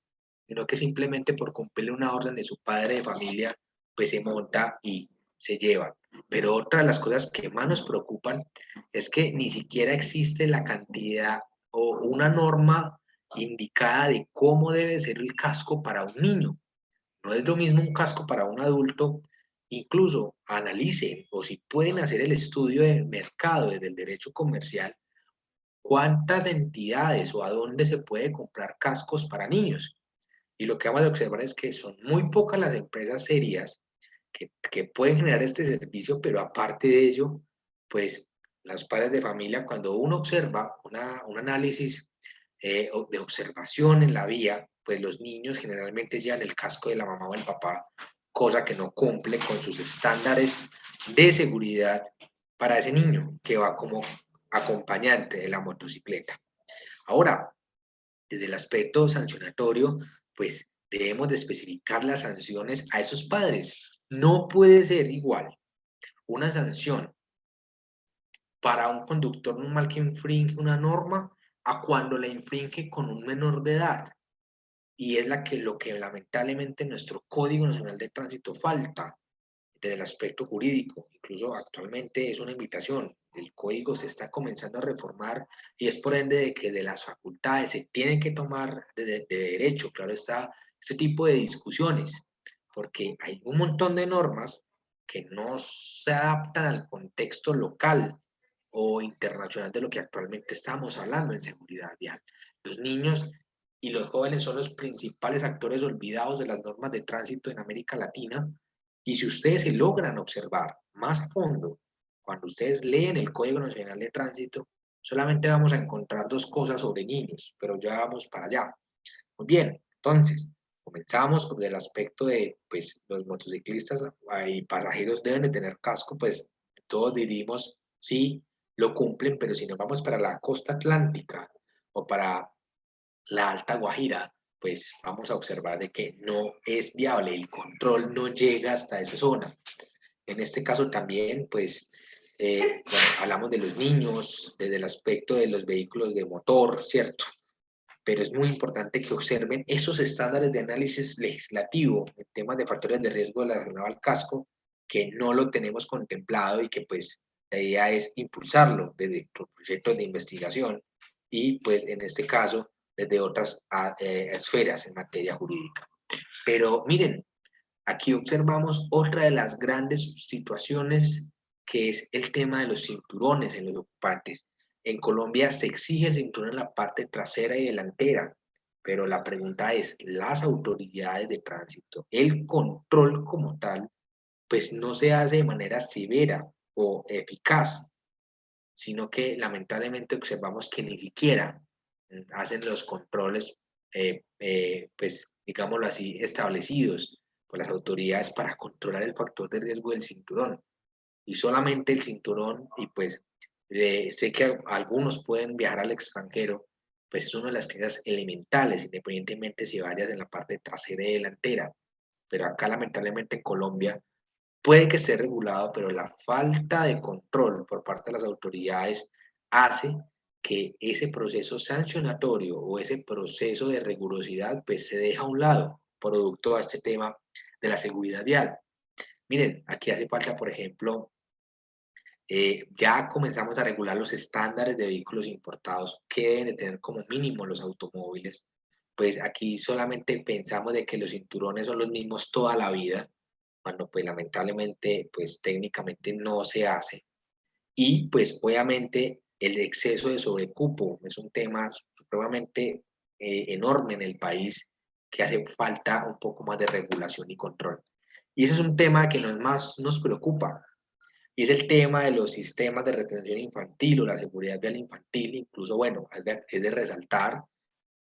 sino que simplemente por cumplir una orden de su padre de familia, pues se monta y se lleva. Pero otra de las cosas que más nos preocupan es que ni siquiera existe la cantidad o una norma indicada de cómo debe ser el casco para un niño. No es lo mismo un casco para un adulto. Incluso analicen o si pueden hacer el estudio de mercado desde el derecho comercial, cuántas entidades o a dónde se puede comprar cascos para niños. Y lo que vamos a observar es que son muy pocas las empresas serias que pueden generar este servicio, pero aparte de ello, pues los padres de familia, cuando uno observa un análisis de observación en la vía, pues los niños generalmente llevan el casco de la mamá o el papá, cosa que no cumple con sus estándares de seguridad para ese niño que va como acompañante de la motocicleta. Ahora, desde el aspecto sancionatorio, pues debemos de especificar las sanciones a esos padres. No puede ser igual una sanción para un conductor normal que infringe una norma a cuando la infringe con un menor de edad. Y es lo que lamentablemente en nuestro Código Nacional de Tránsito falta desde el aspecto jurídico. Incluso actualmente es una invitación. El código se está comenzando a reformar y es por ende de que de las facultades se tienen que tomar de derecho, claro está, este tipo de discusiones, porque hay un montón de normas que no se adaptan al contexto local o internacional de lo que actualmente estamos hablando en seguridad vial. Los niños y los jóvenes son los principales actores olvidados de las normas de tránsito en América Latina, y si ustedes se logran observar más a fondo, cuando ustedes leen el Código Nacional de Tránsito, solamente vamos a encontrar dos cosas sobre niños, pero ya vamos para allá. Muy bien, entonces, comenzamos con el aspecto de, pues, los motociclistas y pasajeros deben de tener casco, pues todos diríamos, sí, lo cumplen, pero si nos vamos para la costa atlántica o para la Alta Guajira, pues vamos a observar de que no es viable, el control no llega hasta esa zona. En este caso también, pues, bueno, hablamos de los niños, desde el aspecto de los vehículos de motor, ¿cierto? Pero es muy importante que observen esos estándares de análisis legislativo en temas de factores de riesgo relacionado al casco, que no lo tenemos contemplado y que pues la idea es impulsarlo desde proyectos de investigación y pues en este caso desde otras esferas en materia jurídica. Pero miren, aquí observamos otra de las grandes situaciones que es el tema de los cinturones en los ocupantes. En Colombia se exige el cinturón en la parte trasera y delantera, pero la pregunta es, las autoridades de tránsito, el control como tal, pues no se hace de manera severa o eficaz, sino que lamentablemente observamos que ni siquiera hacen los controles, pues digámoslo así, establecidos por las autoridades para controlar el factor de riesgo del cinturón. Y solamente el cinturón, y pues sé que algunos pueden viajar al extranjero, pues es una de las piezas elementales, independientemente si vayas en la parte trasera y delantera. Pero acá lamentablemente en Colombia puede que esté regulado, pero la falta de control por parte de las autoridades hace que ese proceso sancionatorio o ese proceso de rigurosidad pues se deja a un lado, producto de este tema de la seguridad vial. Miren, aquí hace falta, por ejemplo, Ya comenzamos a regular los estándares de vehículos importados que deben de tener como mínimo los automóviles. Pues aquí solamente pensamos de que los cinturones son los mismos toda la vida, cuando pues lamentablemente pues técnicamente no se hace. Y pues obviamente el exceso de sobrecupo es un tema supremamente enorme en el país que hace falta un poco más de regulación y control. Y ese es un tema que más nos preocupa, y es el tema de los sistemas de retención infantil o la seguridad vial infantil. Incluso, bueno, es de resaltar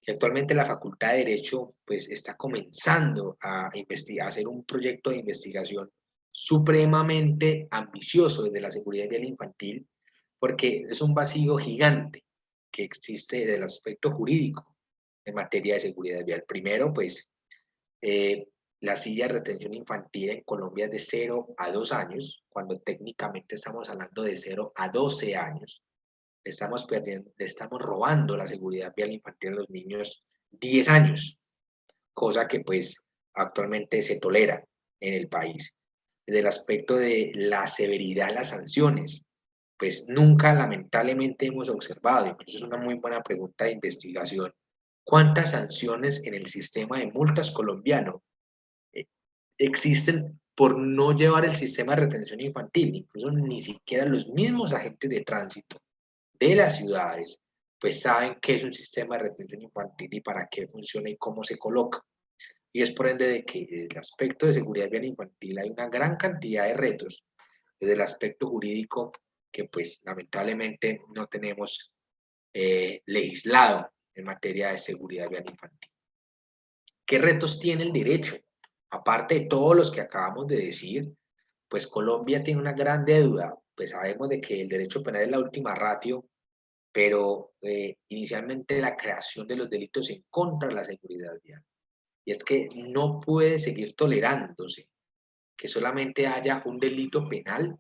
que actualmente la Facultad de Derecho pues está comenzando a investigar, a hacer un proyecto de investigación supremamente ambicioso desde la seguridad vial infantil, porque es un vacío gigante que existe desde el aspecto jurídico en materia de seguridad vial. Primero, pues, la silla de retención infantil en Colombia es de 0 a 2 años, cuando técnicamente estamos hablando de 0 a 12 años. Estamos perdiendo, le estamos robando la seguridad vial infantil a los niños 10 años, cosa que pues actualmente se tolera en el país. Desde el aspecto de la severidad de las sanciones, pues nunca lamentablemente hemos observado, incluso es una muy buena pregunta de investigación, cuántas sanciones en el sistema de multas colombiano eh, existen por no llevar el sistema de retención infantil. Incluso ni siquiera los mismos agentes de tránsito de las ciudades pues saben qué es un sistema de retención infantil y para qué funciona y cómo se coloca. Y es por ende de que desde el aspecto de seguridad vial infantil hay una gran cantidad de retos desde el aspecto jurídico que pues lamentablemente no tenemos legislado en materia de seguridad vial infantil. ¿Qué retos tiene el derecho? Aparte de todos los que acabamos de decir, pues Colombia tiene una gran deuda. Pues sabemos de que el derecho penal es la última ratio, pero inicialmente la creación de los delitos en contra de la seguridad vial. Y es que no puede seguir tolerándose que solamente haya un delito penal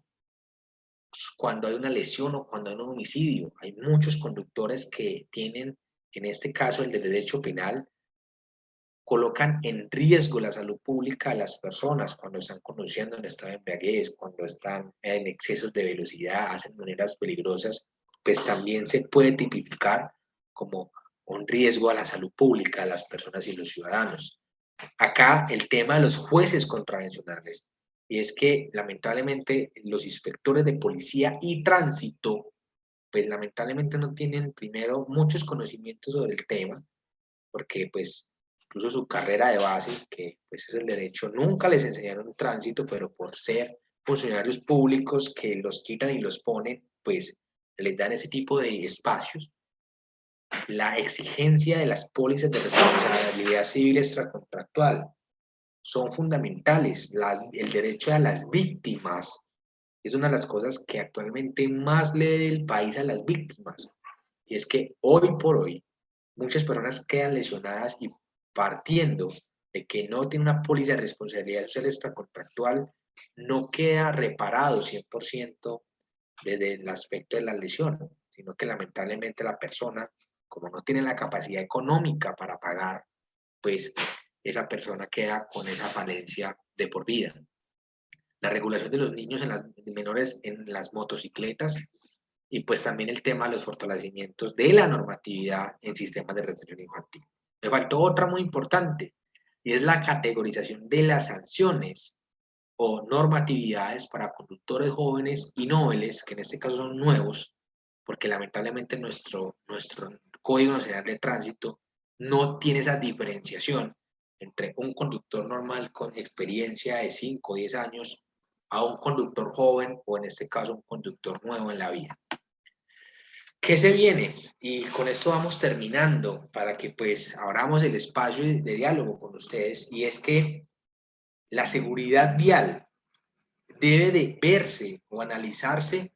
cuando hay una lesión o cuando hay un homicidio. Hay muchos conductores que tienen, en este caso el de derecho penal, colocan en riesgo la salud pública de las personas cuando están conduciendo en estado de embriaguez, cuando están en excesos de velocidad, hacen maneras peligrosas, pues también se puede tipificar como un riesgo a la salud pública de las personas y los ciudadanos. Acá el tema de los jueces contravencionales, y es que lamentablemente los inspectores de policía y tránsito, pues lamentablemente no tienen primero muchos conocimientos sobre el tema, porque pues incluso su carrera de base, que pues es el derecho, nunca les enseñaron tránsito, pero por ser funcionarios públicos que los quitan y los ponen, pues les dan ese tipo de espacios. La exigencia de las pólizas de responsabilidad civil extracontractual son fundamentales. El derecho a las víctimas es una de las cosas que actualmente más le dé el país a las víctimas. Y es que hoy por hoy muchas personas quedan lesionadas y partiendo de que no tiene una póliza de responsabilidad social extracontractual, no queda reparado 100% desde el aspecto de la lesión, sino que lamentablemente la persona, como no tiene la capacidad económica para pagar, pues esa persona queda con esa falencia de por vida. La regulación de los niños en las menores en las motocicletas y pues también el tema de los fortalecimientos de la normatividad en sistemas de retención infantil. Me faltó otra muy importante y es la categorización de las sanciones o normatividades para conductores jóvenes y nobles, que en este caso son nuevos, porque lamentablemente nuestro Código Nacional de Tránsito no tiene esa diferenciación entre un conductor normal con experiencia de 5 o 10 años a un conductor joven o en este caso un conductor nuevo en la vida. ¿Qué se viene? Y con esto vamos terminando para que pues abramos el espacio de diálogo con ustedes, y es que la seguridad vial debe de verse o analizarse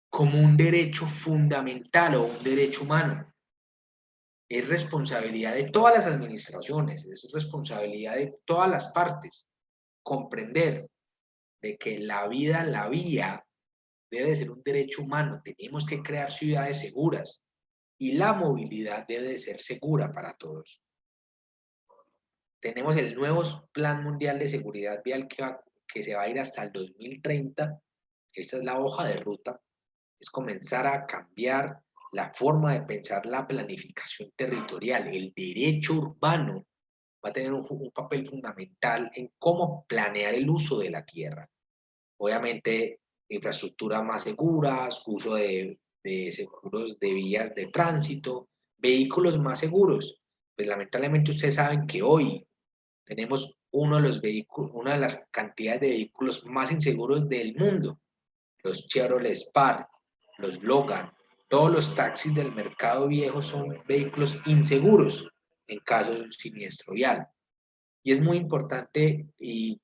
como un derecho fundamental o un derecho humano. Es responsabilidad de todas las administraciones, es responsabilidad de todas las partes comprender de que la vida en la vía debe de ser un derecho humano. Tenemos que crear ciudades seguras y la movilidad debe de ser segura para todos. Tenemos el nuevo Plan Mundial de Seguridad Vial que se va a ir hasta el 2030. Esta es la hoja de ruta es comenzar a cambiar la forma de pensar la planificación territorial. El derecho urbano va a tener un papel fundamental en cómo planear el uso de la tierra. Obviamente, infraestructuras más seguras, uso de seguros de vías de tránsito, vehículos más seguros. Pues lamentablemente ustedes saben que hoy tenemos uno de los vehículos, una de las cantidades de vehículos más inseguros del mundo. Los Chevrolet Spark, los Logan, todos los taxis del mercado viejo son vehículos inseguros en caso de un siniestro vial. Y es muy importante y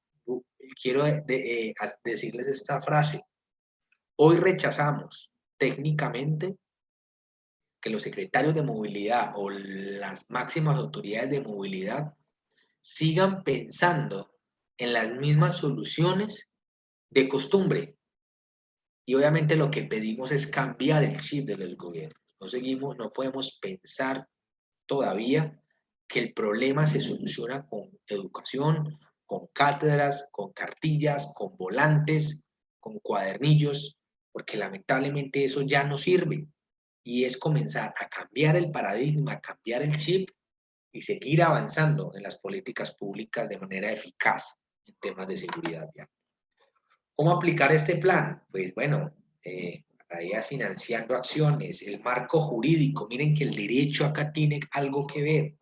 quiero decirles esta frase. Hoy rechazamos técnicamente que los secretarios de movilidad o las máximas autoridades de movilidad sigan pensando en las mismas soluciones de costumbre. Y obviamente lo que pedimos es cambiar el chip de los gobiernos. No podemos pensar todavía que el problema se soluciona con educación, con cátedras, con cartillas, con volantes, con cuadernillos, porque lamentablemente eso ya no sirve. Y es comenzar a cambiar el paradigma, a cambiar el chip y seguir avanzando en las políticas públicas de manera eficaz en temas de seguridad vial. ¿Cómo aplicar este plan? Pues bueno, ahí financiando acciones, el marco jurídico, miren que el derecho acá tiene algo que ver,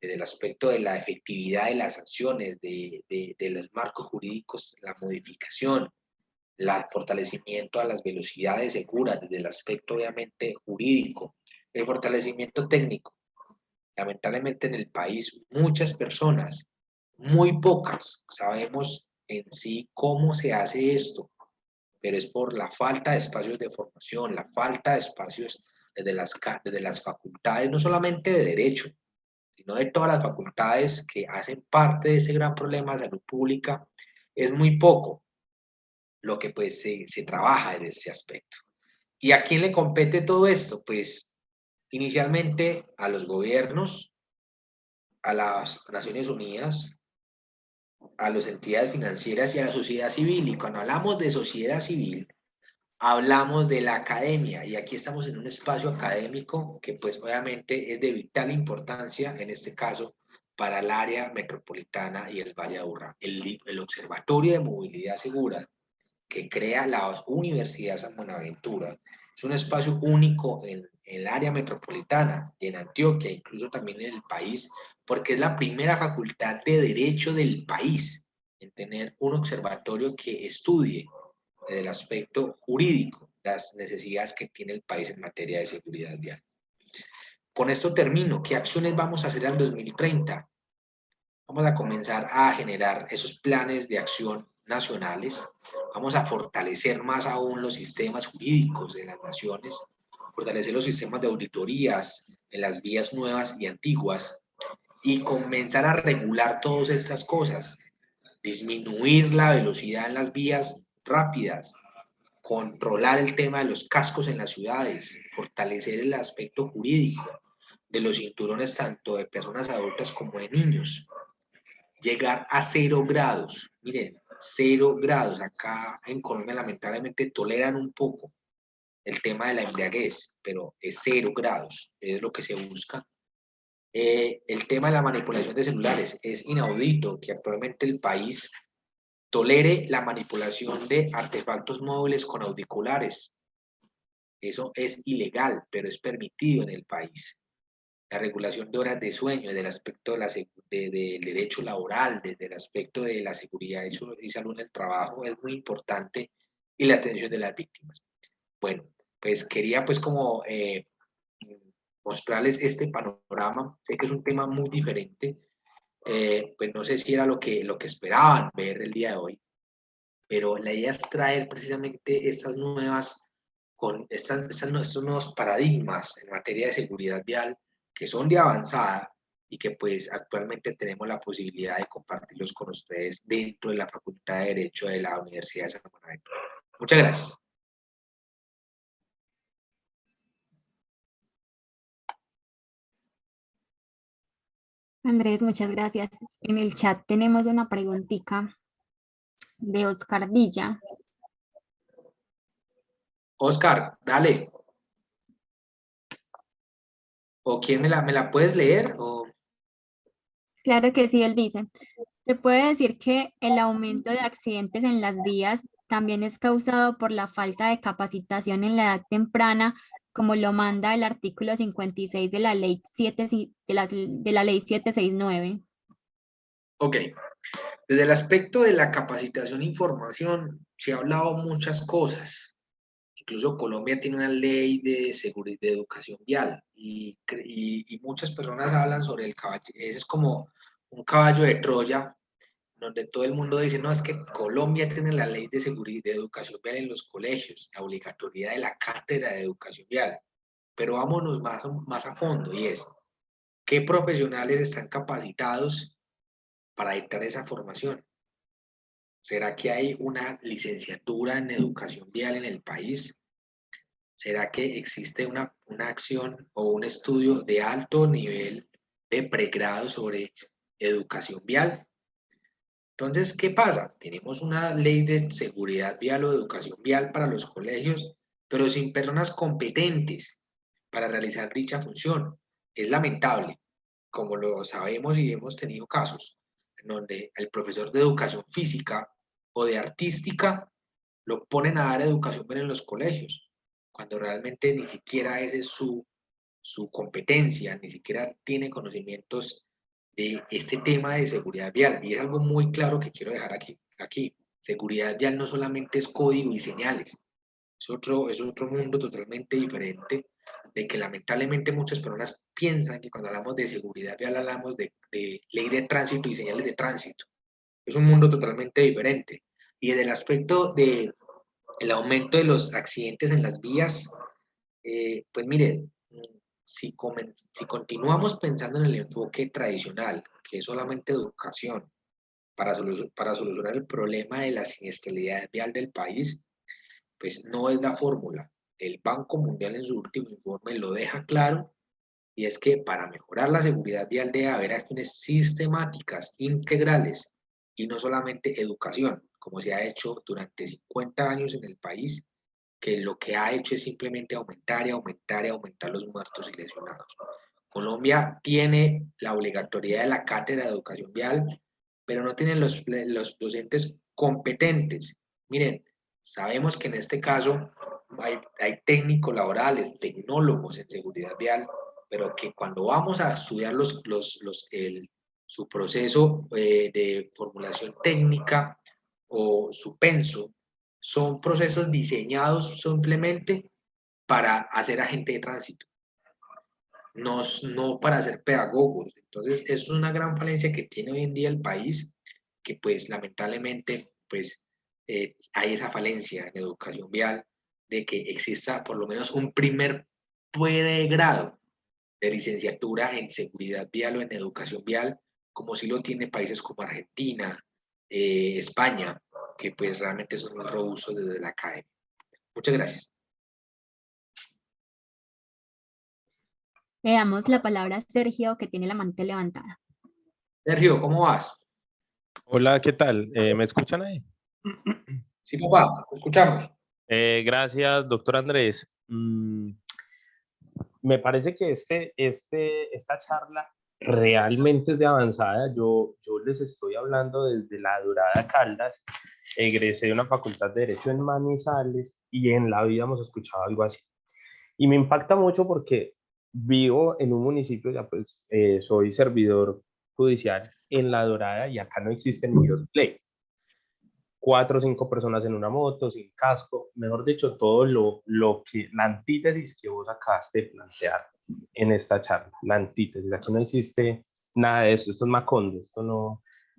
desde el aspecto de la efectividad de las sanciones, de los marcos jurídicos, la modificación, el fortalecimiento a las velocidades seguras, desde el aspecto obviamente jurídico, el fortalecimiento técnico. Lamentablemente en el país muchas personas, muy pocas, sabemos en sí cómo se hace esto, pero es por la falta de espacios de formación, la falta de espacios desde las facultades, no solamente de derecho, sino de todas las facultades que hacen parte de ese gran problema de salud pública, es muy poco lo que pues se trabaja en ese aspecto. ¿Y a quién le compete todo esto? Pues inicialmente a los gobiernos, a las Naciones Unidas, a las entidades financieras y a la sociedad civil. Y cuando hablamos de sociedad civil, hablamos de la academia. Y aquí estamos en un espacio académico que pues obviamente es de vital importancia, en este caso, para el área metropolitana y el Valle de Aburrá. El Observatorio de Movilidad Segura que crea la Universidad San Buenaventura. Es un espacio único en el área metropolitana y en Antioquia, incluso también en el país, porque es la primera facultad de Derecho del país en tener un observatorio que estudie desde el aspecto jurídico las necesidades que tiene el país en materia de seguridad vial. Con esto termino. ¿Qué acciones vamos a hacer al 2030? Vamos a comenzar a generar esos planes de acción nacionales, vamos a fortalecer más aún los sistemas jurídicos de las naciones, fortalecer los sistemas de auditorías en las vías nuevas y antiguas y comenzar a regular todas estas cosas, disminuir la velocidad en las vías rápidas, controlar el tema de los cascos en las ciudades, fortalecer el aspecto jurídico de los cinturones tanto de personas adultas como de niños, llegar a 0 grados. Miren, 0 grados. Acá en Colombia lamentablemente toleran un poco el tema de la embriaguez, pero es 0 grados, es lo que se busca. El tema de la manipulación de celulares, es inaudito que actualmente el país tolere la manipulación de artefactos móviles con auriculares. Eso es ilegal, pero es permitido en el país. La regulación de horas de sueño, desde el aspecto del derecho laboral, desde el aspecto de la seguridad y salud en el trabajo, es muy importante, y la atención de las víctimas. Bueno, pues quería pues como mostrarles este panorama. Sé que es un tema muy diferente, pues no sé si era lo que esperaban ver el día de hoy, pero la idea es traer precisamente estas nuevas, estos nuevos paradigmas en materia de seguridad vial que son de avanzada y que pues actualmente tenemos la posibilidad de compartirlos con ustedes dentro de la Facultad de Derecho de la Universidad de San Buenaventura. Muchas gracias. Andrés, muchas gracias. En el chat tenemos una preguntita de Oscar Villa. Oscar, dale. ¿O quién me la puedes leer? O... Claro que sí, él dice. Se puede decir que el aumento de accidentes en las vías también es causado por la falta de capacitación en la edad temprana, como lo manda el artículo 56 de la ley 7, de la ley 769. Ok. Desde el aspecto de la capacitación e información, se ha hablado muchas cosas. Incluso Colombia tiene una ley de seguridad de educación vial y muchas personas hablan sobre el caballo. Ese es como un caballo de Troya, donde todo el mundo dice, no, es que Colombia tiene la ley de seguridad de educación vial en los colegios, la obligatoriedad de la cátedra de educación vial. Pero vámonos más a fondo y es, ¿qué profesionales están capacitados para dictar esa formación? ¿Será que hay una licenciatura en educación vial en el país? ¿Será que existe una acción o un estudio de alto nivel de pregrado sobre educación vial? Entonces, ¿qué pasa? Tenemos una ley de seguridad vial o educación vial para los colegios, pero sin personas competentes para realizar dicha función. Es lamentable, como lo sabemos y hemos tenido casos, en donde el profesor de educación física o de artística lo ponen a dar educación vial en los colegios, cuando realmente ni siquiera esa es su competencia, ni siquiera tiene conocimientos de este tema de seguridad vial. Y es algo muy claro que quiero dejar aquí. Seguridad vial no solamente es código y señales, es otro mundo totalmente diferente, de que lamentablemente muchas personas piensan que cuando hablamos de seguridad vial hablamos de ley de tránsito y señales de tránsito. Es un mundo totalmente diferente. Y desde el aspecto de el aumento de los accidentes en las vías, pues miren, si continuamos pensando en el enfoque tradicional, que es solamente educación, para solucionar el problema de la siniestralidad vial del país, pues no es la fórmula. El Banco Mundial en su último informe lo deja claro, y es que para mejorar la seguridad vial debe haber acciones sistemáticas, integrales, y no solamente educación, como se ha hecho durante 50 años en el país, que lo que ha hecho es simplemente aumentar y aumentar y aumentar los muertos y lesionados. Colombia tiene la obligatoriedad de la cátedra de educación vial, pero no tienen los docentes competentes. Miren, sabemos que en este caso hay técnicos laborales, tecnólogos en seguridad vial, pero que cuando vamos a estudiar su proceso de formulación técnica o su penso, son procesos diseñados simplemente para hacer agente de tránsito, no para ser pedagogos. Entonces, eso es una gran falencia que tiene hoy en día el país, que pues lamentablemente pues hay esa falencia en educación vial de que exista por lo menos un primer pregrado de licenciatura en seguridad vial o en educación vial, como si lo tienen países como Argentina, España, que pues realmente son más robustos desde la academia. Muchas gracias. Le damos la palabra a Sergio, que tiene la manita levantada. Sergio, ¿cómo vas? Hola, ¿qué tal? ¿Me escuchan ahí? Sí, papá, escuchamos. Gracias, doctor Andrés. Me parece que esta charla realmente es de avanzada. Yo les estoy hablando desde La Dorada, Caldas. Egresé de una facultad de Derecho en Manizales y en la vida hemos escuchado algo así. Y me impacta mucho porque vivo en un municipio, ya pues soy servidor judicial en La Dorada y acá no existe ni Dios ley. 4 o 5 personas en una moto, sin casco, mejor dicho, todo la antítesis que vos acabaste de plantear en esta charla, la antítesis. Aquí no existe nada de eso, esto es Macondo,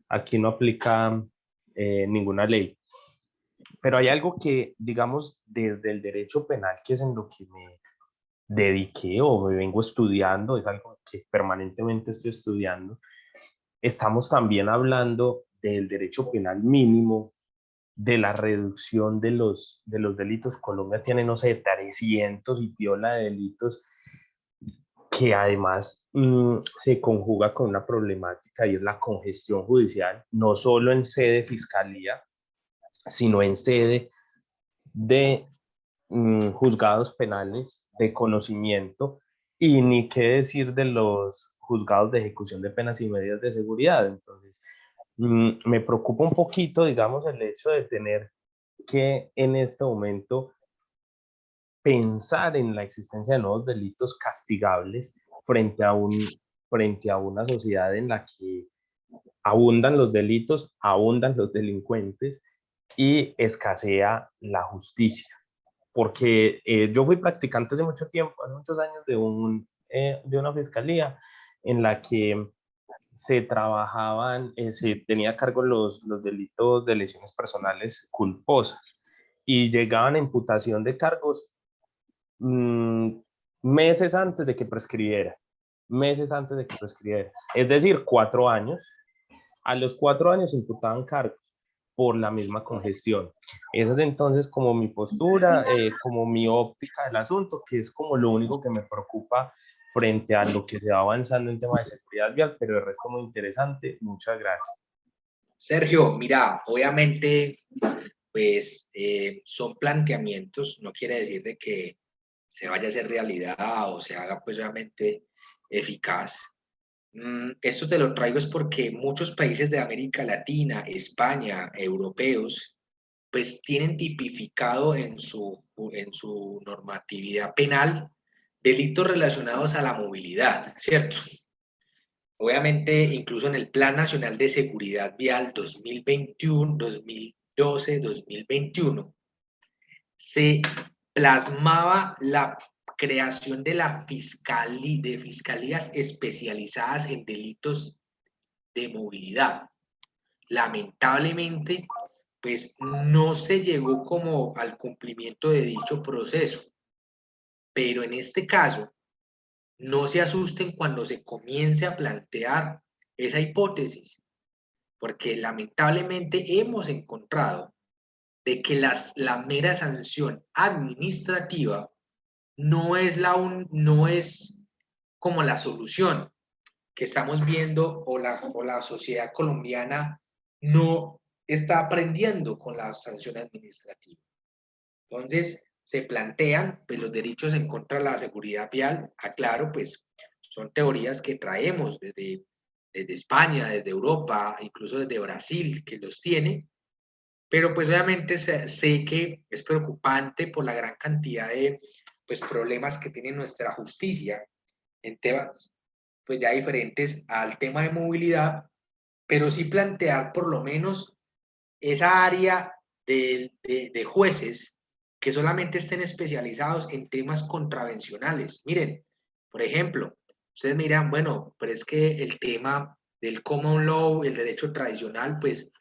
aquí no aplica ninguna ley. Pero hay algo que, digamos, desde el derecho penal, que es en lo que me dediqué o me vengo estudiando, es algo que permanentemente estoy estudiando, estamos también hablando del derecho penal mínimo, de la reducción de los delitos. Colombia tiene, no sé, 300 y piola de delitos que además se conjuga con una problemática y es la congestión judicial, no solo en sede fiscalía, sino en sede de juzgados penales de conocimiento, y ni qué decir de los juzgados de ejecución de penas y medidas de seguridad. Entonces, me preocupa un poquito, digamos, el hecho de tener que en este momento pensar en la existencia de nuevos delitos castigables frente a, frente a una sociedad en la que abundan los delitos, abundan los delincuentes y escasea la justicia. Porque yo fui practicante hace mucho tiempo, hace muchos años, de una fiscalía en la que se trabajaban, se tenía a cargo los delitos de lesiones personales culposas, y llegaban a imputación de cargos mmm, meses antes de que prescribiera, meses antes de que prescribiera, es decir, 4 años. A los 4 años imputaban cargos por la misma congestión. Esa es entonces como mi postura, como mi óptica del asunto, que es como lo único que me preocupa frente a lo que se va avanzando en tema de seguridad vial, pero el resto muy interesante. Muchas gracias. Sergio, mira, obviamente, pues son planteamientos, no quiere decir de que se vaya a hacer realidad o se haga pues obviamente eficaz. Esto te lo traigo es porque muchos países de América Latina, España, europeos, pues tienen tipificado en su normatividad penal delitos relacionados a la movilidad, ¿cierto? Obviamente, incluso en el Plan Nacional de Seguridad Vial 2021, 2012, 2021, se plasmaba la creación de de fiscalías especializadas en delitos de movilidad. Lamentablemente, pues no se llegó como al cumplimiento de dicho proceso, pero en este caso, no se asusten cuando se comience a plantear esa hipótesis, porque lamentablemente hemos encontrado de que la mera sanción administrativa no es como la solución que estamos viendo, o la sociedad colombiana no está aprendiendo con la sanción administrativa. Entonces, se plantean pues, los derechos en contra de la seguridad vial. Aclaro, pues son teorías que traemos desde España, desde Europa, incluso desde Brasil, que los tiene, pero pues obviamente sé que es preocupante por la gran cantidad de pues, problemas que tiene nuestra justicia en temas pues ya diferentes al tema de movilidad, pero sí plantear por lo menos esa área de jueces que solamente estén especializados en temas contravencionales. Miren, por ejemplo, ustedes me dirán, bueno, pero es que el tema del common law, el derecho tradicional, pues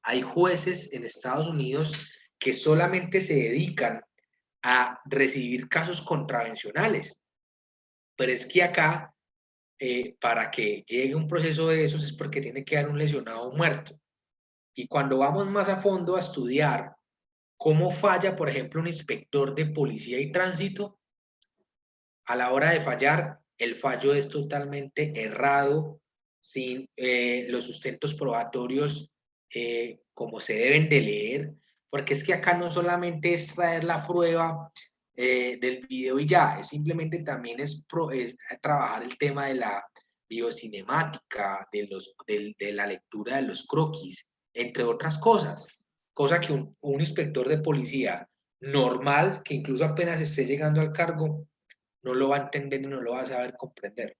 hay jueces en Estados Unidos que solamente se dedican a recibir casos contravencionales. Pero es que acá, para que llegue un proceso de esos es porque tiene que dar un lesionado muerto. Y cuando vamos más a fondo a estudiar cómo falla, por ejemplo, un inspector de policía y tránsito, a la hora de fallar, el fallo es totalmente errado, sin los sustentos probatorios como se deben de leer, porque es que acá no solamente es traer la prueba del video y ya, es simplemente también es trabajar el tema de la biocinemática, de la lectura de los croquis, entre otras cosas, cosa que un inspector de policía normal, que incluso apenas esté llegando al cargo, no lo va a entender y no lo va a saber comprender.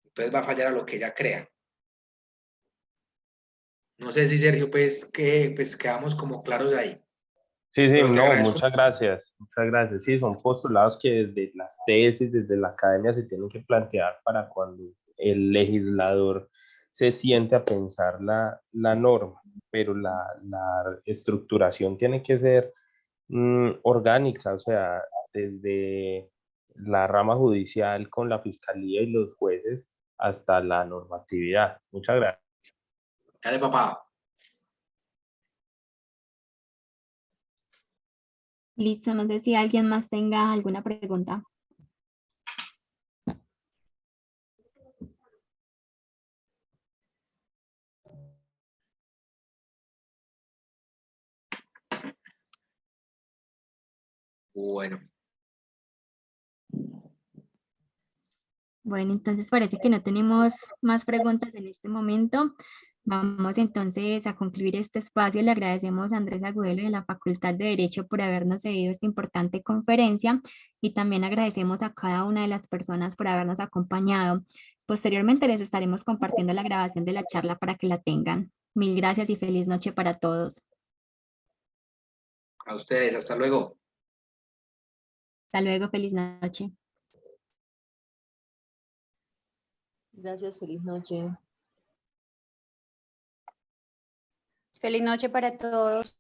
Entonces va a fallar a lo que ella crea. No sé si Sergio, pues quedamos como claros ahí. Sí, sí, Pero te no, agradezco. muchas gracias, muchas gracias. Sí, son postulados que desde las tesis, desde la academia se tienen que plantear para cuando el legislador se siente a pensar la norma, pero la estructuración tiene que ser orgánica, o sea, desde la rama judicial con la fiscalía y los jueces hasta la normatividad. Muchas gracias. Dale, papá. Listo, no sé si alguien más tenga alguna pregunta. Bueno, Bueno, entonces parece que no tenemos más preguntas en este momento. Vamos entonces a concluir este espacio. Le agradecemos a Andrés Agudelo de la Facultad de Derecho por habernos cedido esta importante conferencia y también agradecemos a cada una de las personas por habernos acompañado. Posteriormente les estaremos compartiendo la grabación de la charla para que la tengan. Mil gracias y feliz noche para todos. a ustedes, hasta luego. Hasta luego, feliz noche. Gracias, feliz noche. Feliz noche para todos.